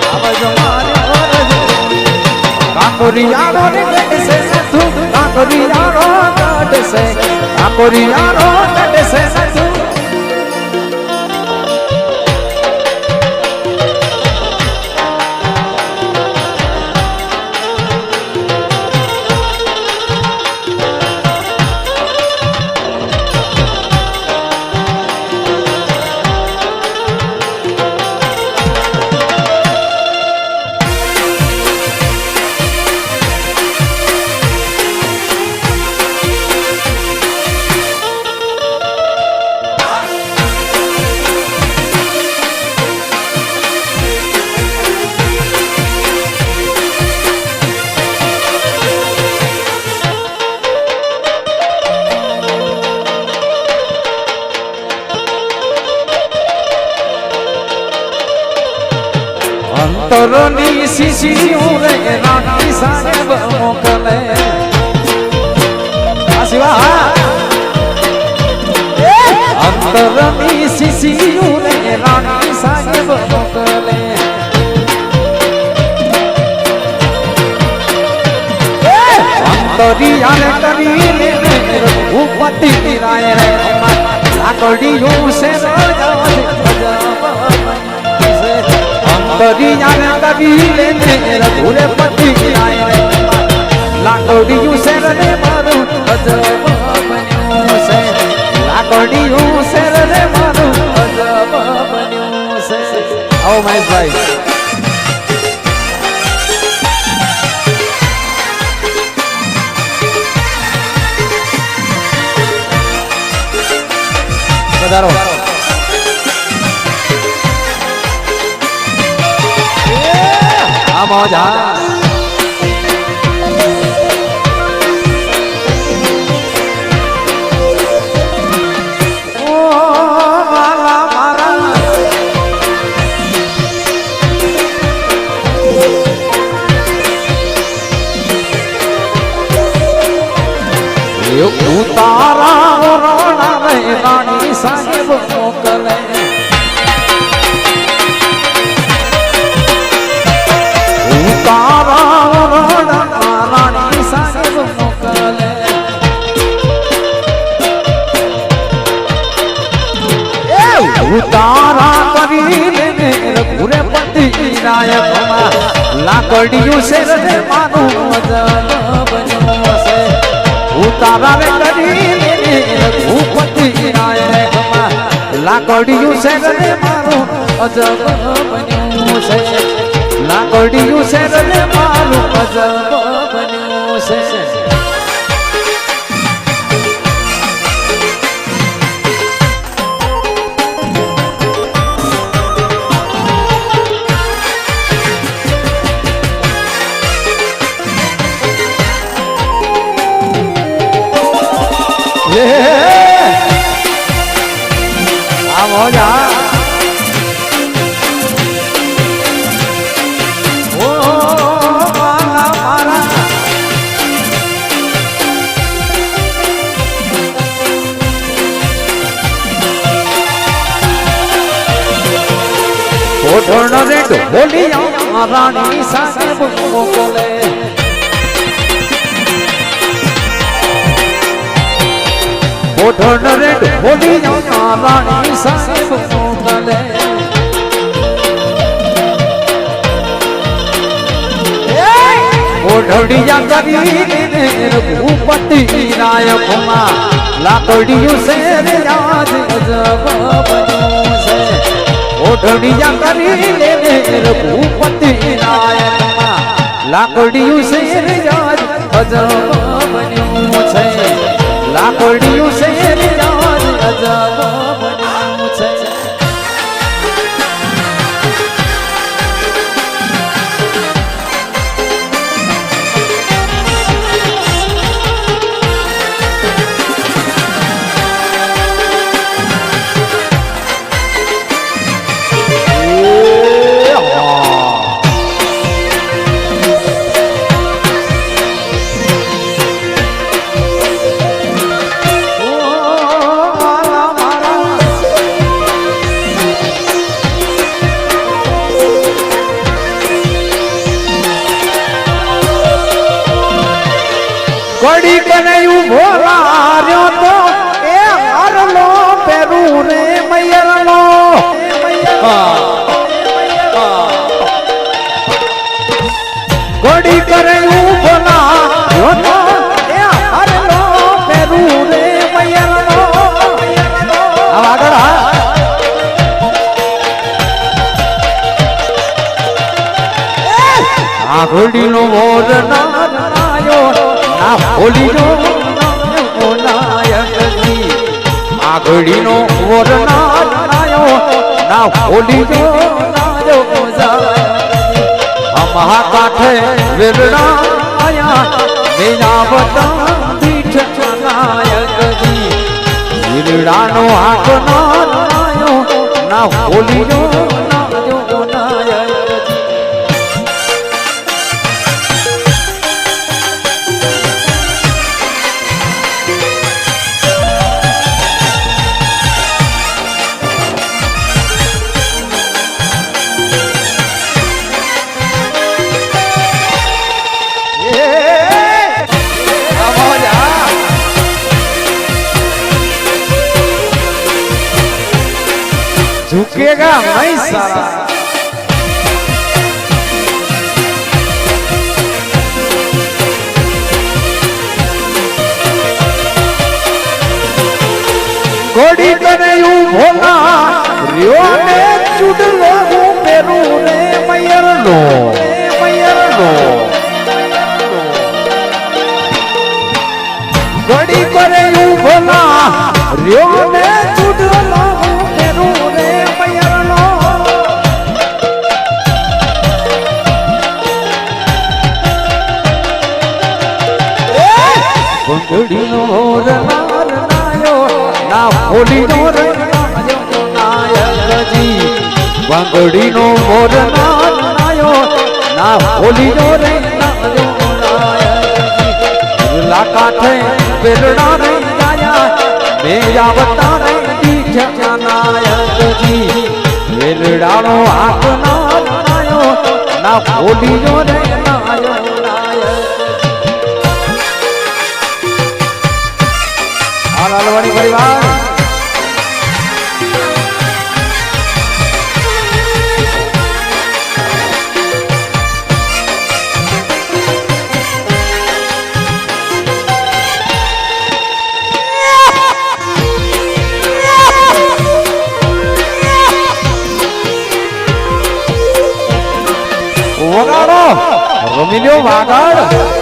आवाज मारो काकरियारो गढ़से नथुं काकरियारो गढ़से काकरियारो गढ़से नथुं અંતરની શીશીઓ રે રાણી સાહેબ મોકલે આ શિવા અંતરની શીશીઓ રે રાણી સાહેબ મોકલે અંતરિયાને કરી લે ઉપતિ રાય રે આકડીયું સે અંતરિયાને કરી લે રઘુરે પતિ રાય લાકડીયું સે રે મારું ગજબ બન્યું છે લાકડીયું શેર રે મારું અજબ બન્યું છે. આવો મહેશભાઈ. વધારો આ મોજા ઉતારા રોણા રે રાણી સાહેબ મોકલે. ઉતારા રોણા રાણી સાહેબ મોકલે. ઉતારા કરીને રઘુરે પતિ નાયકમાં લાકડીયું છે રે માનું મજલ બન્યું છે. ઉતારા રે કરીને રઘુપતિ નાયકમાં લાકડીયું છે રે મારું અજબ બન્યું છે. લાકડીયું છે રે મારું અજબ બન્યું છે. આ મોજા ઓ મારા મારા ઓઠણ રે ઢોલિયા રાણી સાહેબ મોકલે. ઓઠણ રે ઢોલિયા રાણી સાહેબ મોકલે. ઓઢડિયા કરીને રઘુપતિ નાયકમાં લાકડીયું છે રે આજ અજબ બન્યું છે. ઓઢડિયા કરીને રઘુપતિ નાયકમાં લાકડીયું છે રે આજ અજબ બન્યું છે. લાકડીયું છે રે આજ અજબ બન્યું છે. ઘડી કનૈયું ભોલા રહ્યો તો એ હારલો પેરું રે મૈયરનો. ઘડી કનૈયું ભોલા રહ્યો તો એ હારલો પેરું રે મૈયરનો. આગળ આ ઘડીનો મોર નાયો ના હોલીનો નાયકજી. આ ઘડીનો મોર નાયો ના હોલીનો નાયો અમારા કાંઠે વેરણા આયા મેના બતા દીઠ નાયકજી. વીરડાનો હાથ નાયો ના હોલીનો નાયો નાયકજી. झुकेगा नहीं सारा. ભોલા રહ્યો ને ચૂડલો હું પેરું ને મયરનો ઘડી કરે હું ભોલા રહ્યો ને ચૂડલો હું પેરું ને મયરનો બંગડીનો રનાયો ના હોલીનો રનાયો નાયકજી બંગડીનો મોર નાયો ના હોલીનો રનાયો નાયકજી લાકાઠે બેલડા રે જાયા મેયાવતા રે દીઠા નાયકજી બેલડાનો હાથ નાયો ના હોલીનો રનાયો લાલવાણી પરિવાર વગાડો રમીલ્યો વાગાડ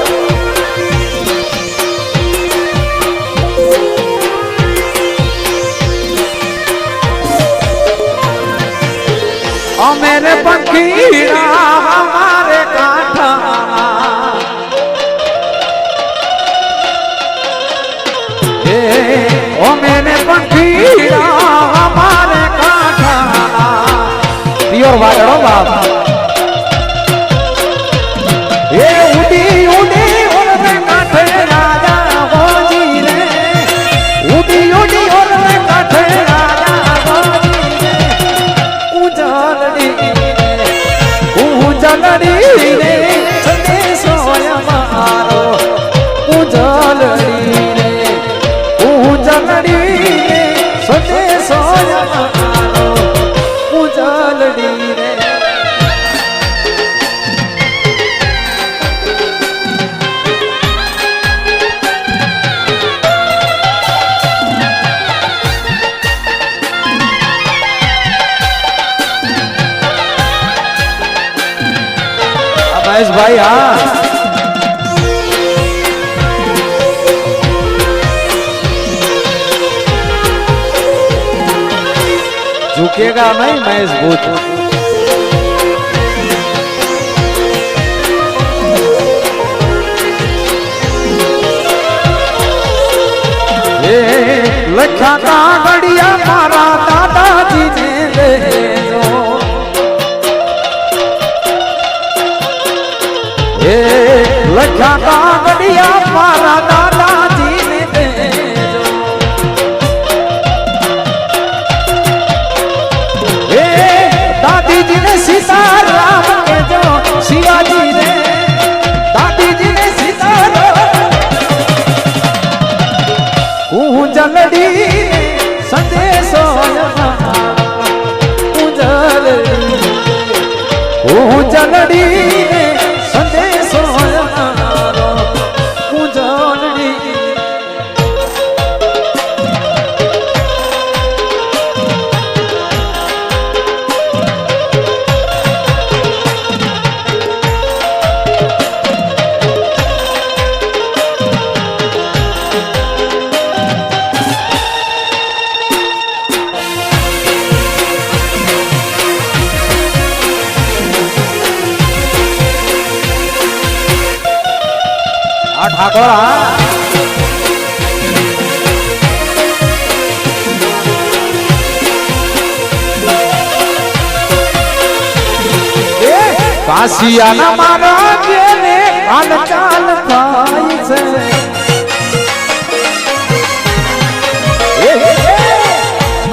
मेरे पंखीड़ा हमारे काठा ओ मेरे पंखीड़ा हमारे काठा प्योर वागड़ो बाप ये उड़ी उड़ी और मैं काठे राजा हो जी रे उड़ी उड़ी और मैं काठे राजा हो जी उजलड़ी रे संदेशो मारो उजलड़ी रे उजलड़ी रे संदेशो मारो उजलड़ी रे महेश भाई हाँ झुकेगा नहीं महेश भूत लखा का गड़िया मारा दादाजी ने ले लखा का गड़िया मारा दादाजी ने देजो दादी जी ने सीताराम के जो शिवाजी ने दादी जी ने सीताराम उजलड़ी संदेशो उजलड़ी संदेशो उजलड़ी ठाकुर કાશિયાના મારા જેને હાલચાલ થાય છે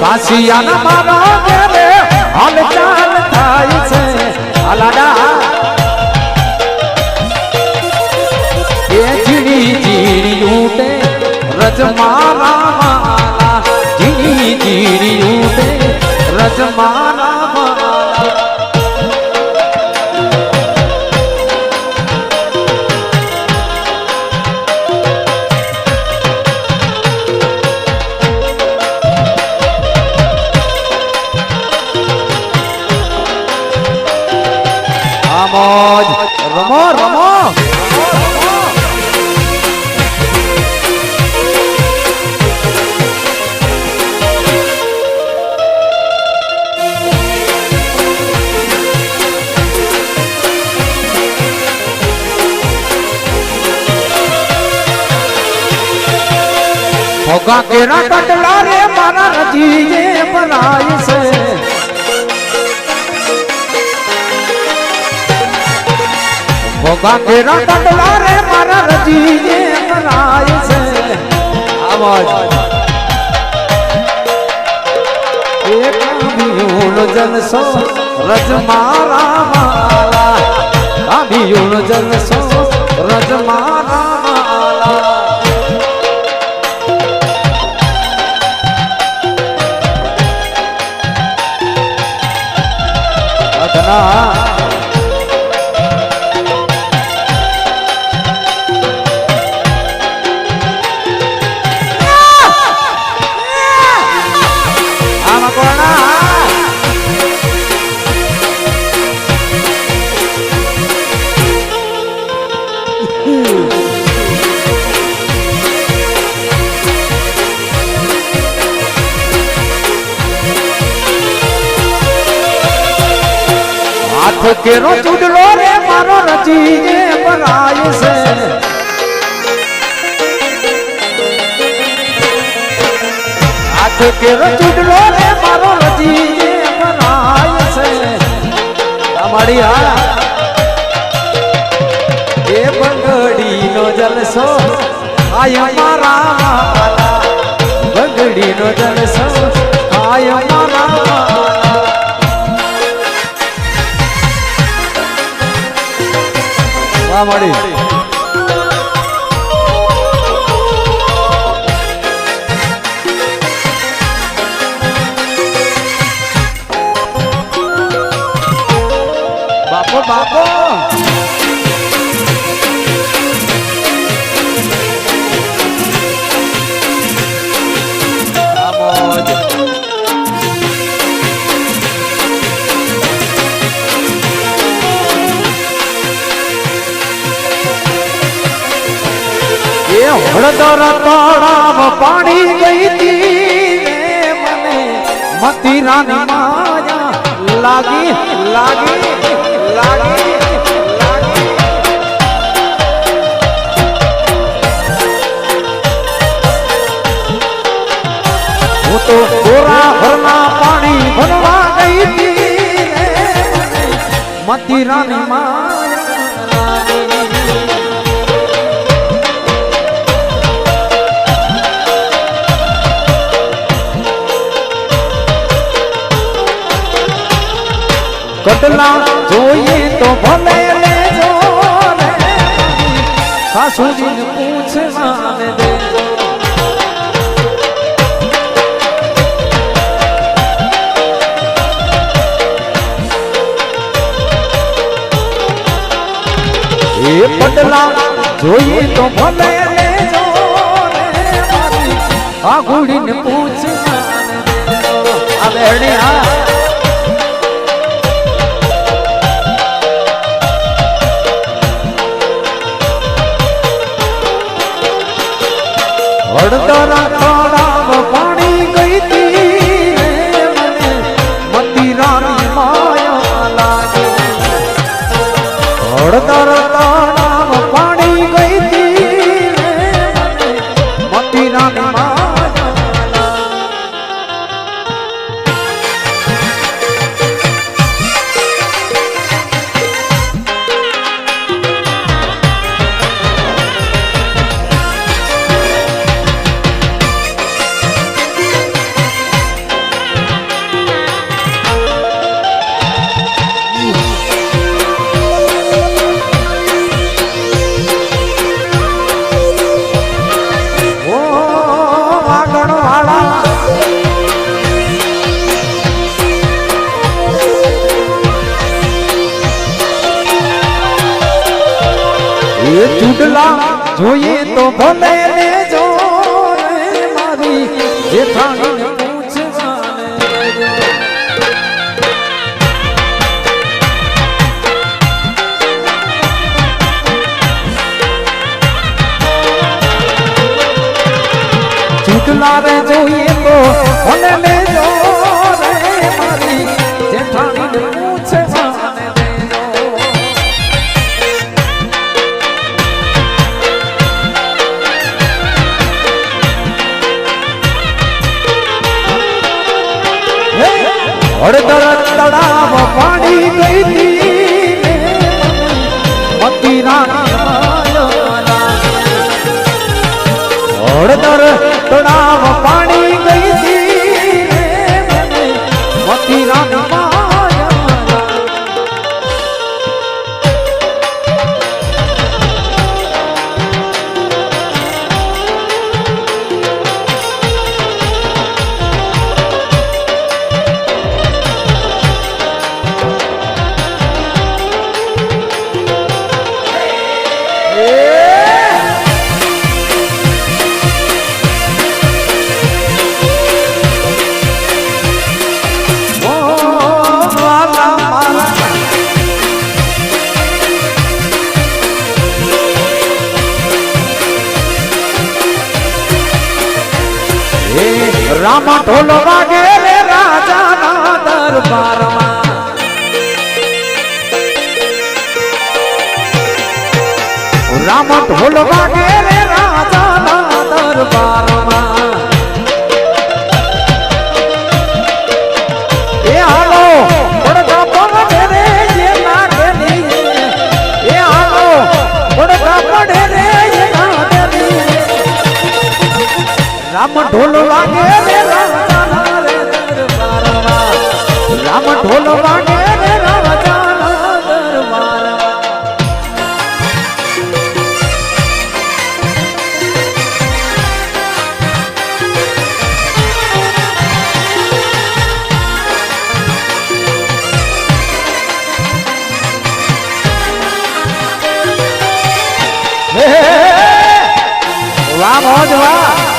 કાશિયાના મારા જેને હાલચાલ થાય છે આલાડા जीड़ियूटे रज माला माला जीड़ियूटे रज माला माला રમો રમો ભોગા કેરા કટલા રે મારા રજીએ બનાય છે ભોગા કેરા કટલા રે મારા રજીએ બનાય છે આવાજ એક ભીયુનો જલસો રજ મારા માલા આ ભીયુનો જલસો રજ મારા માલા કેરો ચૂડલો રે મારો રજીએ બનાય છે હાથ કેરો ચૂડલો રે મારો રજીએ બનાય છે અમારી હા એ બંગડીનો જલસો આય મારા માલા બંગડીનો જલસો આય મારા મળી બાપો બાપો હળદર તળાવ પાણી ગઈ તી મને મતીરાની માયા લાગી લાગી લાગી હું તો ગોરા ભરના પાણી ભરવા ગઈ તી મતીરાની માયા કટલા જોઈએ તો ભલે લેજો રે સાસુજીને પૂછવાને દેજો એ પટલા જોઈએ તો ભલે લેજો રે મારી આ ઘોડીને પૂછવાને દેજો આ બેડી હા હળદરા તળાવ પાણી ગઈ તી મને મતીરાની માયા લાગે હળદરા તળાવ પાણી ગઈ તી મને મતીરાની માયા ચૂડલા જોઈએ તો ભલે લેજો રે મારી જેઠાણીને પૂછવાને દેજો લારે જોઈએ તો મને લેજો રે મારી જેઠાણી પૂછે મને દેજો હળદર તળાવ પાણી ગઈ હતી મતી રાણી હળદર તળાવ પાણી ગઈ હતી મતી રાણી રામ ઢોલ વાગે રે રાજાના દરબારમાં રામ ઢોલ વાગે રે રાજાના દરબારમાં એ હાલો પડતા પડે રે એ લાગેલી એ હાલો પડતા પડે રે એ લાગેલી રામ ઢોલ વાગે રે રાજાના રે દરબારમાં રામ ઢોલ વાગે રે રાજાના દરબારમાં વાહ મોજ વાહ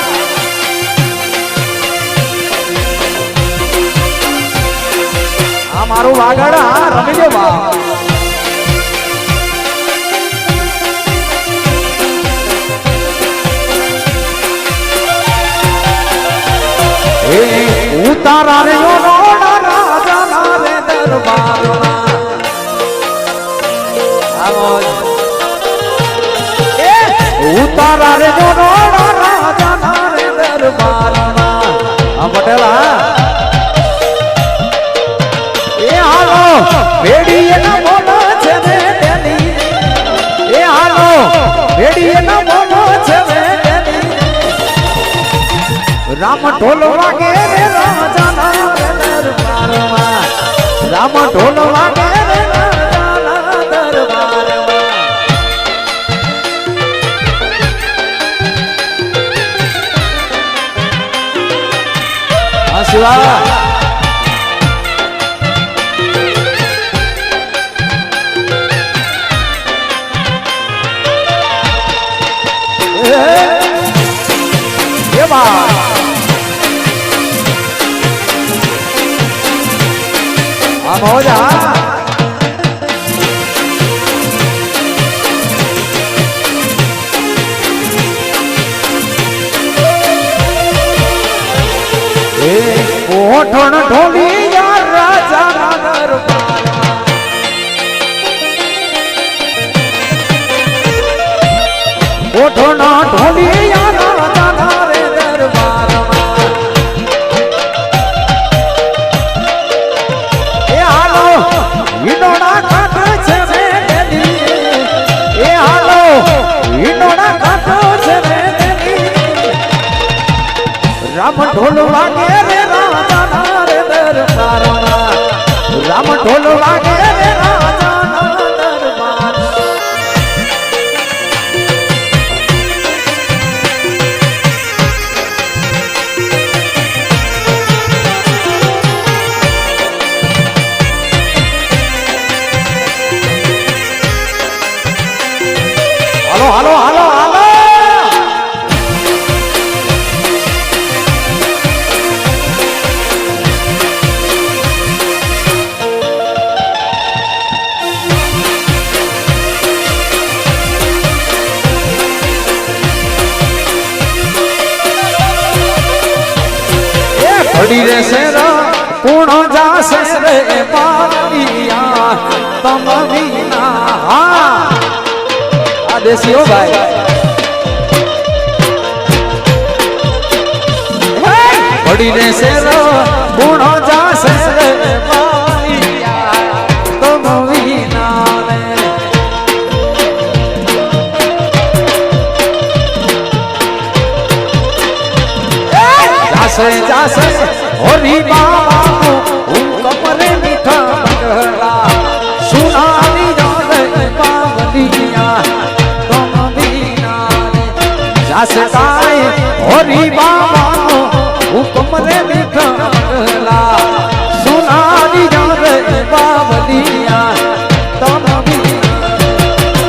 મારું વાગડ રમી દે બા ઉતારા રે રાજા રે દરબારમાં ઉતારા રે રાજા રે દરબારમાં આ પટેલા બેડીએ ના બોલો છે રે તેની એ હાલો બેડીએ ના બોલો છે રે તેની રામ ઢોલ વાગે રે રાજાના દરબારમાં રામ ઢોલ વાગે રે રાજાના દરબારમાં આ શિવા મોજા એ ઓઠણ ઢોલી યાર રાજાના દરબારમાં ઓઠણ ઢોલી યાર રાજાના રે દરબારમાં એ હાલો ઈડોડા કાટ છે રે દેદી એ હાલો ઈડોડા કાટ છે રે દેદી રામ ઢોલ વાગે રે રાજાના રે દરબારમાં રામ ઢોલ વાગે રે રાજાના દરબારમાં હાલો હાલો હાલો હાલો પડી રહેશે રે કોણ જાશે રે મારિયા તમ વિના આ દેશીઓ ભાઈ પડી રહેશે રે કોણ જાશે રે મારિયા તમ વિના જાશે જાશે હોરી બાબા કમરે મીઠા મંગળા સુનાની જાને બાવલિયા તમ વિના જાશે કાય હોરી બાબા કમરે મીઠા મંગળા સુનાની જાને બાવલિયા તમ વિના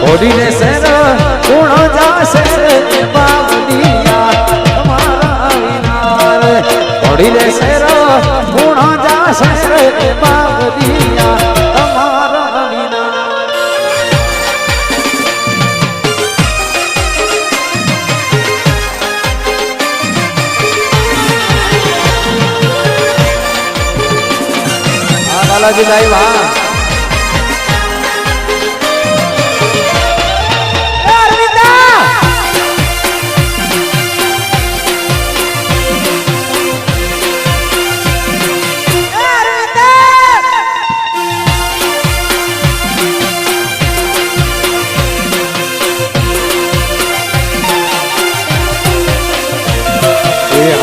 હોરી ને સેર કોણ જાશે બાવલિયા પડી રહેશે રે ગુણ જાશે રે બાવલિયા તમારા વિના હા બાલાજી ભાઈ વાહ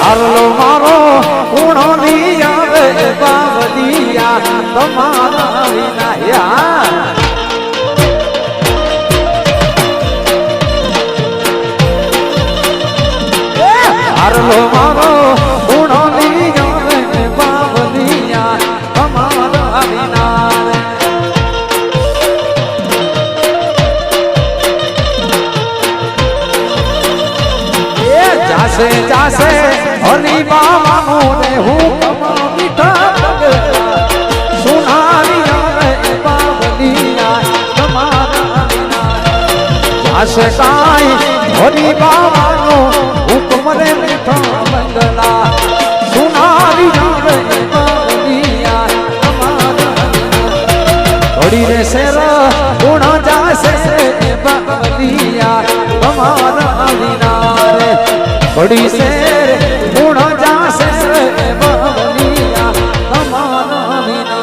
હારલો મારો ગુણો ની આવે બાવલિયા તમારા વિના હારલો મારો ગુણો ની આવે બાવલિયા તમારા વિના જાશે જાશે હરી બાબા મોરે હુકમ મીઠા પગલા સુનારી આવે બાવલિયા તમારા વિના જાશે કાય હરી બાબાનો હુકમ રે મીઠા પગલા સુનારી આવે બાવલિયા તમારા વિના ઘડી રે શેર ગુણ જાશે બાવલિયા તમારા વિના બડી શેર ગુણ જાશે બાવલિયા તમારા વિના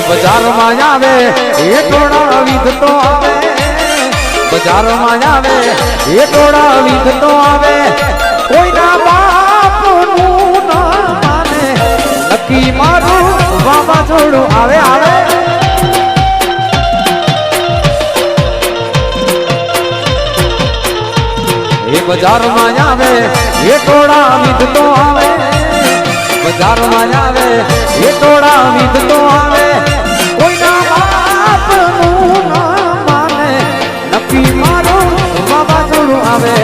બજારમાં આવે એ ટોળા વિધતો આવે બજારમાં આવે એ ટોળા વિધતો આવે કોઈના બાપનું ના માને નક્કી મારું વાવાઝોડું આવે આવે એ બજારમાં આવે એ ટોળા વિધતો આવે બજારમાં આવે એ ટોળા વિધતો આવે કોઈના બાપનું ના માને નક્કી મારું વાવાઝોડું આવે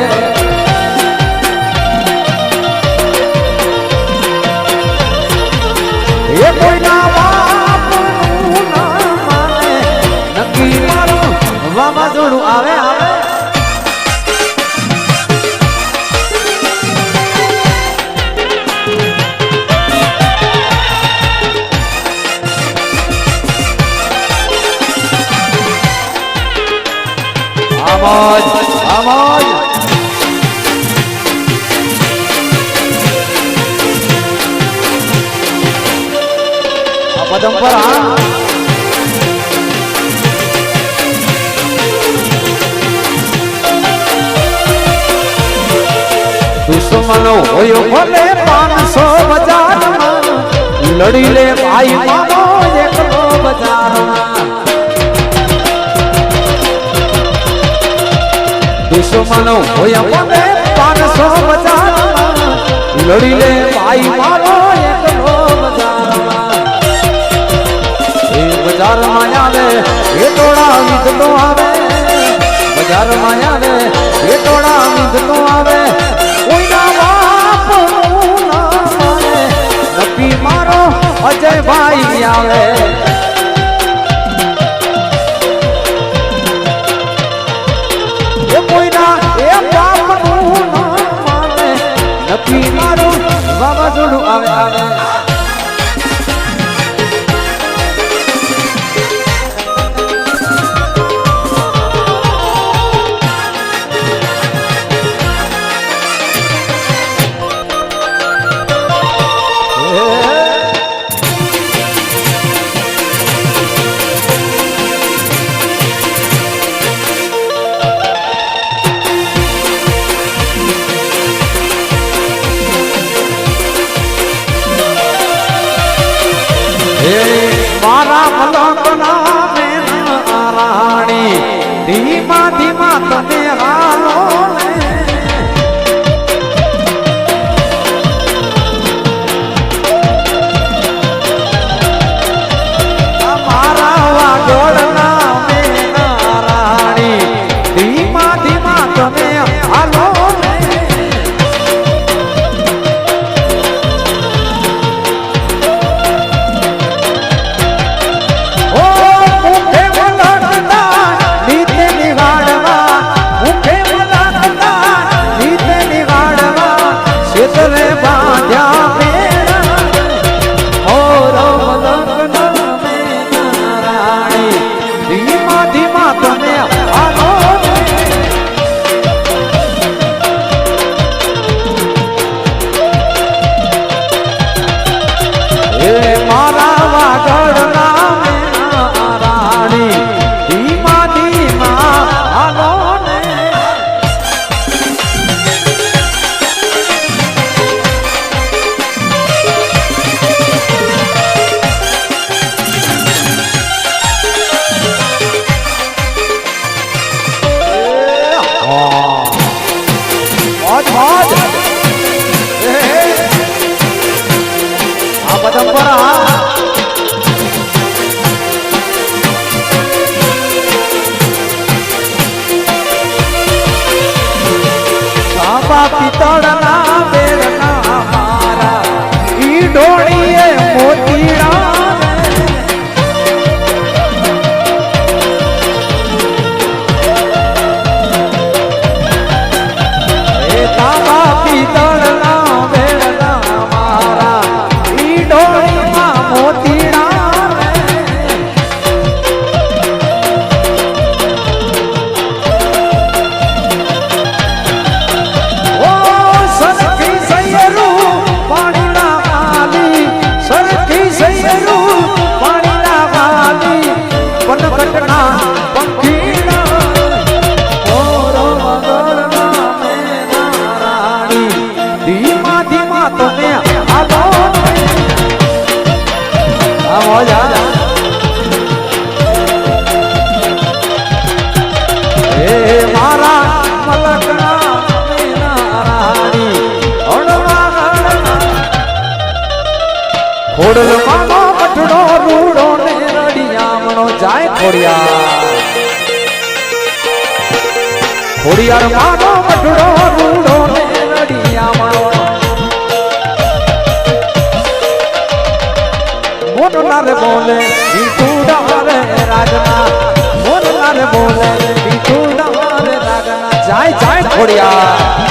એ કોઈના બાપનું ના માને નક્કી મારું વાવાઝોડું આવે આવે આવાજ આવાજ આ પદમ પર દુશ્મનો હોય ભલે 500 બજારમાં લડી લે ભાઈ માનો એકલો બજારમાં દુશ્મનો હોય મને 500 બજારમાં લડી લે ભાઈ મારો એકલો બજારમાં એ બજારમાં આવે એ ટોળા વિધતો આવે બજારમાં આવે એ ટોળા વિધતો આવે કોઈના બાપનું ના માને નક્કી મારો અજયભાઈ આવે મારો વાવાઝોડું આવે આવે મારા મલકના મેના રાણી ધીમા ધીમા તમે હાલો મારા વાગોળના મેના રાણી ધીમા ધીમા તમે હાલો પિતળના બેરના મારા ઈ ડોળીએ મોતીડા એ તારા પિતળના બેરના મારા ઈ ડોળીમાં મોતીડા ખોડલ માનો મઠડો રૂડો ને રડિયામણો જાય ખોડિયાર ખોડિયાર માનો મઠડો રૂડો ને રડિયામણો મોનલા રે બોલે ઈટુડા રે રાજના મોનલા રે બોલે ઈટુડા રે રાજના જાય જાય ખોડિયાર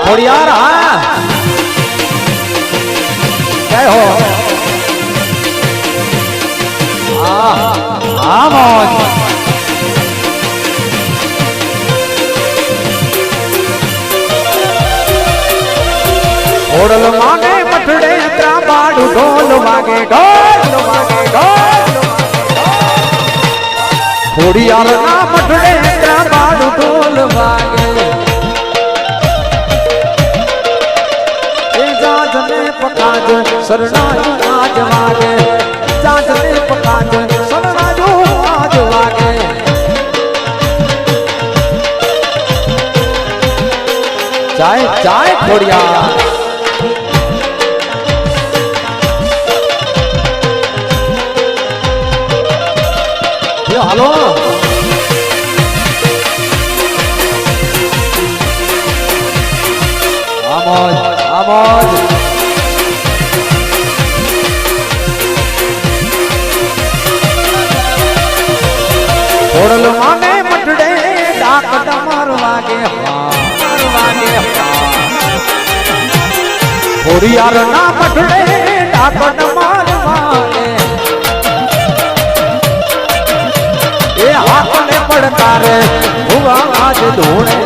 ખોડિયાર હા જય હો હા મોજ ખોડલ માગે મઠડે ત્રાબાડું ઢોલ વાગે ઢોલ વાગે ઢોલ ખોડિયાર ના મઠડે ત્રાબાડું ઢોલ વાગે પકાજ શરણાઈ આજ વાગે ચાંદને પકાજ શરણાજો આજ વાગે ચાય ચાય ખોડિયા હાલો આમોજ આમોજ ઓડલ માને મટડે ડાક ડમર વાગે વાગે હોરિયાર ના મટડે ડાક ડમર વાગે એ આકલે પડકારે હુવા આજ ધૂણે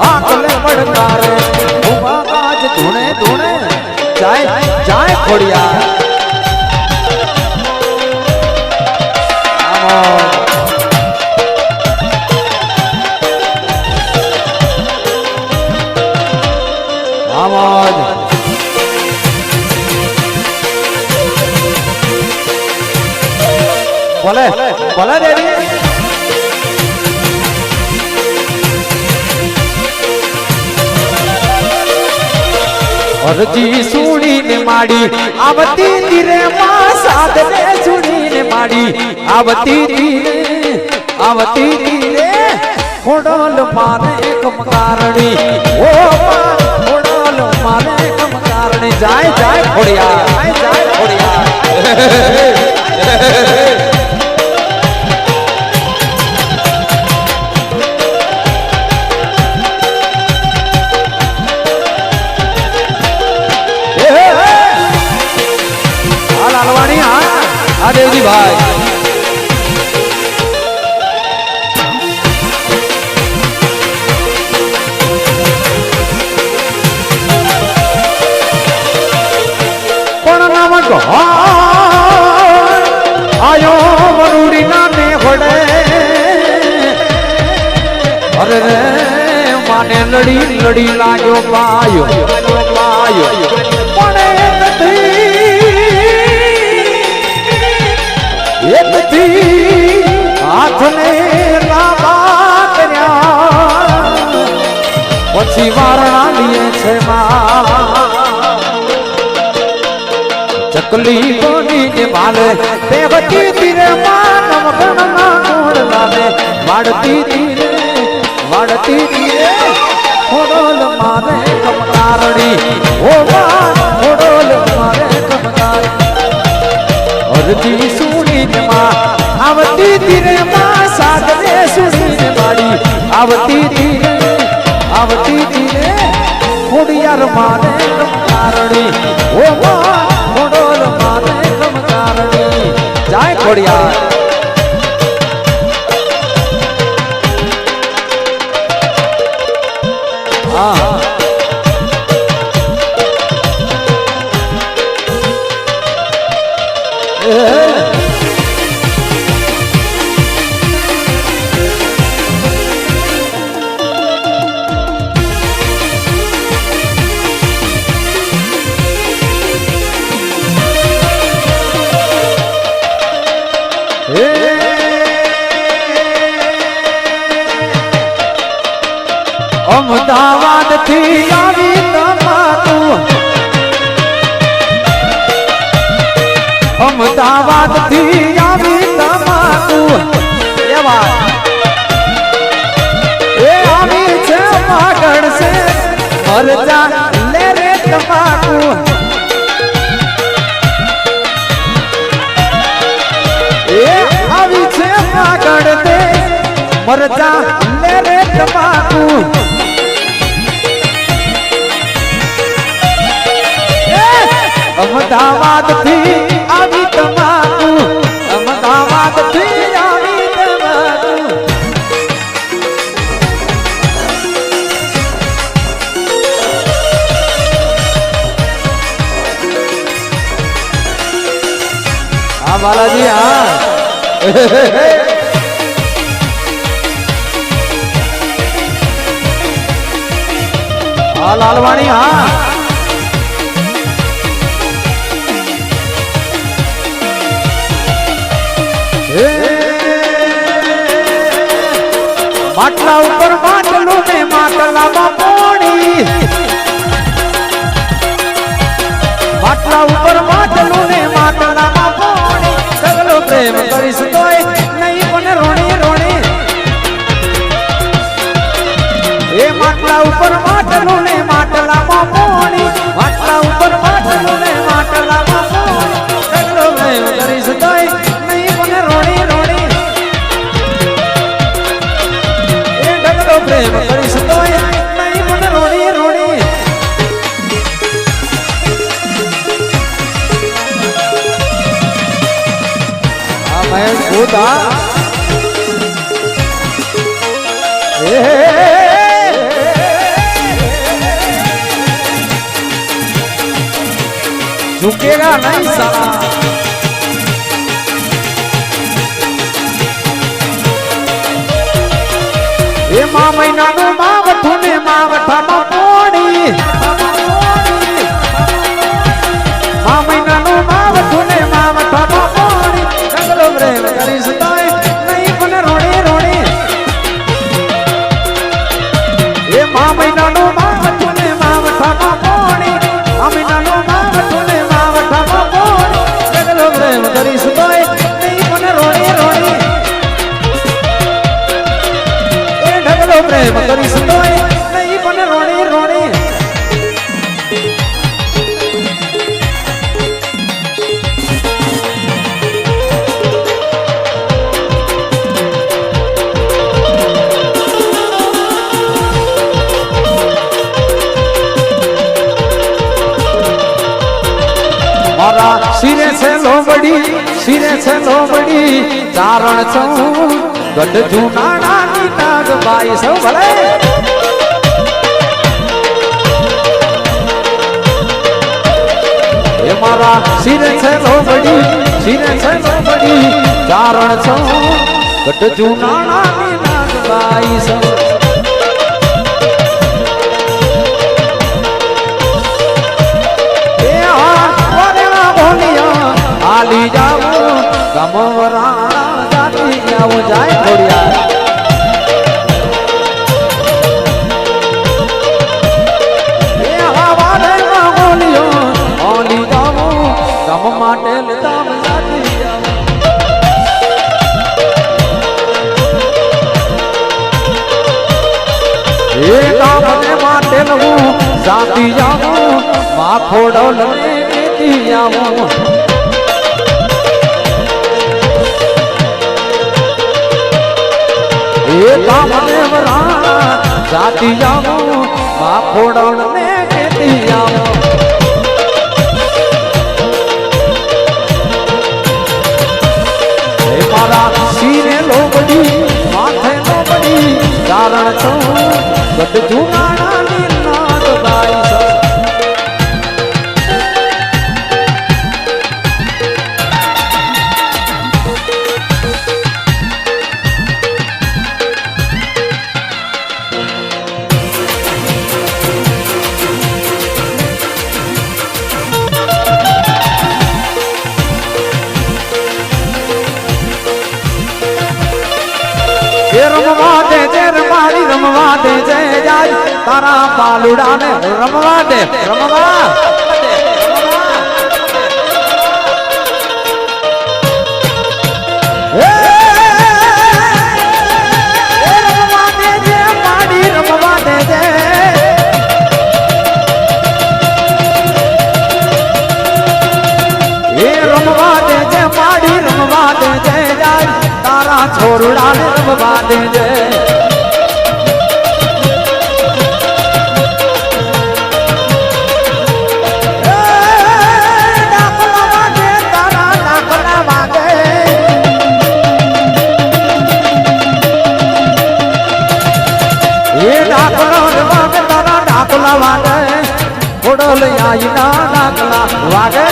આકલે પડકારે હુવા આજ ધૂણે ધૂણે જાય જાય ખોડિયા આમોજ બોલે બોલે દેવી અરજી સુણીને માડી આવતી ધીરે માં સાધને સુણીને માડી આવતી ધીરે ખોડલ મારે કમકારણી ઓ ખોડલ મારે કમકારણી જાય જાય ખોડિયા જાય ખોડિયા લાલવાણી હા દેવજી ભાઈ પણ નામ આયો વરુડી નાને હોડે અરે રે માને લડી લડી લાગ્યો પાયો પણ એકથી હાથને લાંબા કર્યા પછી વારણા લીએ છે ચકલી કોની ને માલે દેવતી ધીરે માનવ ગણના ગુણ લાવે વાડતી ધીરે ખોડોલ મારે કમકારણી ઓ ખોડોલ મારે કમકારણી અરજી સુણીને માં આવતી ધીરે માં સાધને સુણીને માડી આવતી ધીરે ખોડિયાર મારે કમકારણી ઓ ખોડોલ મારે કમકારણી જાય ખોડિયાર હા અમદાવાદ થી આવી તમારું અમદાવાદ થી આવી તમારું એવા એ આવી છે પાગળ છે મરજા લે રે તમાકુ એ આવી છે પાગળ દે મરજા લે રે તમાકુ અમદાવાદ થી આવી તમાકુ અમદાવાદ થી આવી તમાકુ હા બાલાજી હા હા લાલવાણી હા માટલા ઉપર માટલું ને માટલામાં પોણી માટલા ઉપર માટલું ને માટલામાં પોણી સગલો પ્રેમ કરીશ તોય નહીં પણ રોણી રોણી એ માટલા ઉપર માટલું ને માટલામાં પોણી માટલા ઉપર માટલું ને માટલામાં પોણી સગલો પ્રેમ કરીશ તોય નહીં પણ રોણી રોણી એ ઢગલો પ્રેમ કરીશ તોય નહીં પણ રોણી રોણી મહેશ ભૂતા झुकेगा नहीं साला ए माँ महीना नो माँ वठू ने माँ वठा माँ पोड़ी माँ महीना नो माँ वठू ने माँ वठा माँ पोड़ी ढगलो प्रेम करीश तोय नहीं पण रोणी रोणी ए माँ महीना नो माँ वठू ने माँ वठा माँ पोड़ी माँ महीना नो माँ वठू ने माँ वठा माँ पोड़ी ढगलो प्रेम करीश तोय नहीं पण रोणी रोणी ए ढगलो प्रेम करीश तोय नहीं पण रोणी रोणी मारा सिरे से लोबड़ी चारण छो गड जूनाना नी नाग बाई सो भले ये मारा सिरे से लोबड़ी चारण छो गड जूनाना नी नाग बाई सो आली जाओ गमवरा जाती जाओ जाए थोड़िया ये हवा दे मांगोलियो आली जाओ गम माटे दाम जाती जाओ ये काम दे माटे लगू जाती जाओ माँ फोड़ो लगे देती जाओ ये काम देवरा जाती जाओ माँ फोड़न ने कहती जाओ मारा सीने लोबड़ी माथे लोबड़ी चारण छो गड जूनाना नी नाग बाई सो रमवा दे जय रमाड़ी रमवा दे जय जाय तारा पालुड़ा ने रमवा दे रमवा रमवा दे जय माड़ी रमवा दे जय ये रमवा दे जय माड़ी रमवा दे जय जाय तारा छोरुड़ा ने रमवा दे जय डाकला वागे तारा डाकला वागे ये डाकला वागे तारा डाकला वागे उड़ल आई ना डाकला वागे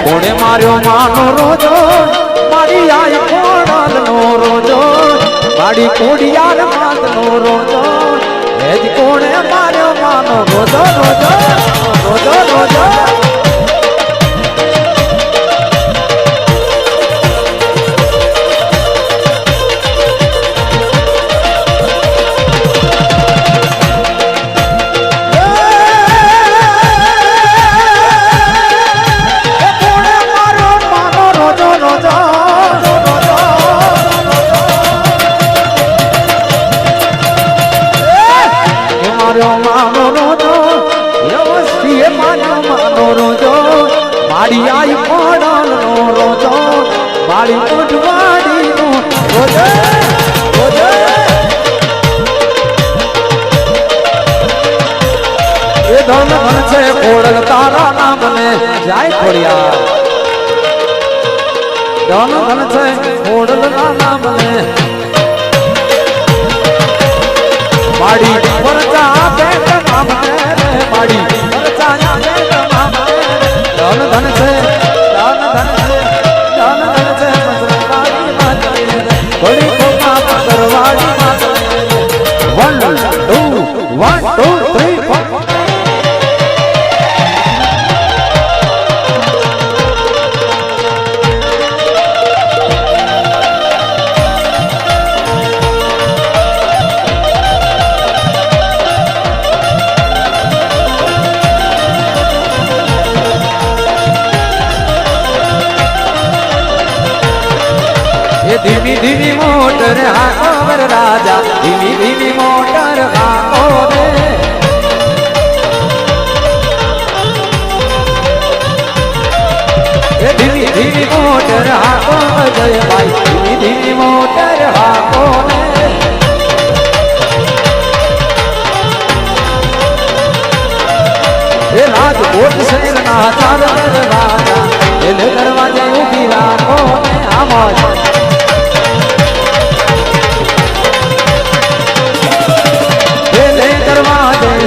कोणे मार्यो मानो रोजो मारी आई कोड़ल नो रोजो मारी कोड़ियार मात नो रोजो एज कोणे मार्यो मानो रोजो रोजो रोजो रोजो આડી આઈ મોડલ નો રોજો મારી મોઢવાડી નો રોજો રોજો એ ધન ધન છે ઓળખ તારા નામ ને જાય ખોડિયા ધન ધન છે ઓળખ નામ ને માડી પરચા બેટ નામ ને માડી પરચા બેટ નામ ધન ધન છે ધન ધન છે ધન ધન છે મસરાડી માતરે ઘોડી કોમા પગરવાડી માતરે 1 2 3 4 ધીમી ધીમી મોટર હાકો રાજા ધીમી ધીમી મોટર હાકો રે ધીમી ધીમી મોટર હાકો જયભાઈ ધીમી ધીમી મોટર હાકો રે રાજકોટ શહેરના ચાદર રાજા એને દરવાજે ઉભી રાખો આમાં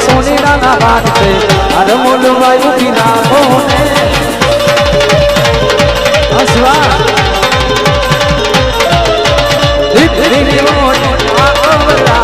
સોની નાના બાદ છે અરે મોલો ભાઈ ઉભી રાખો ને હસવા ધીમી ધીમી મોટર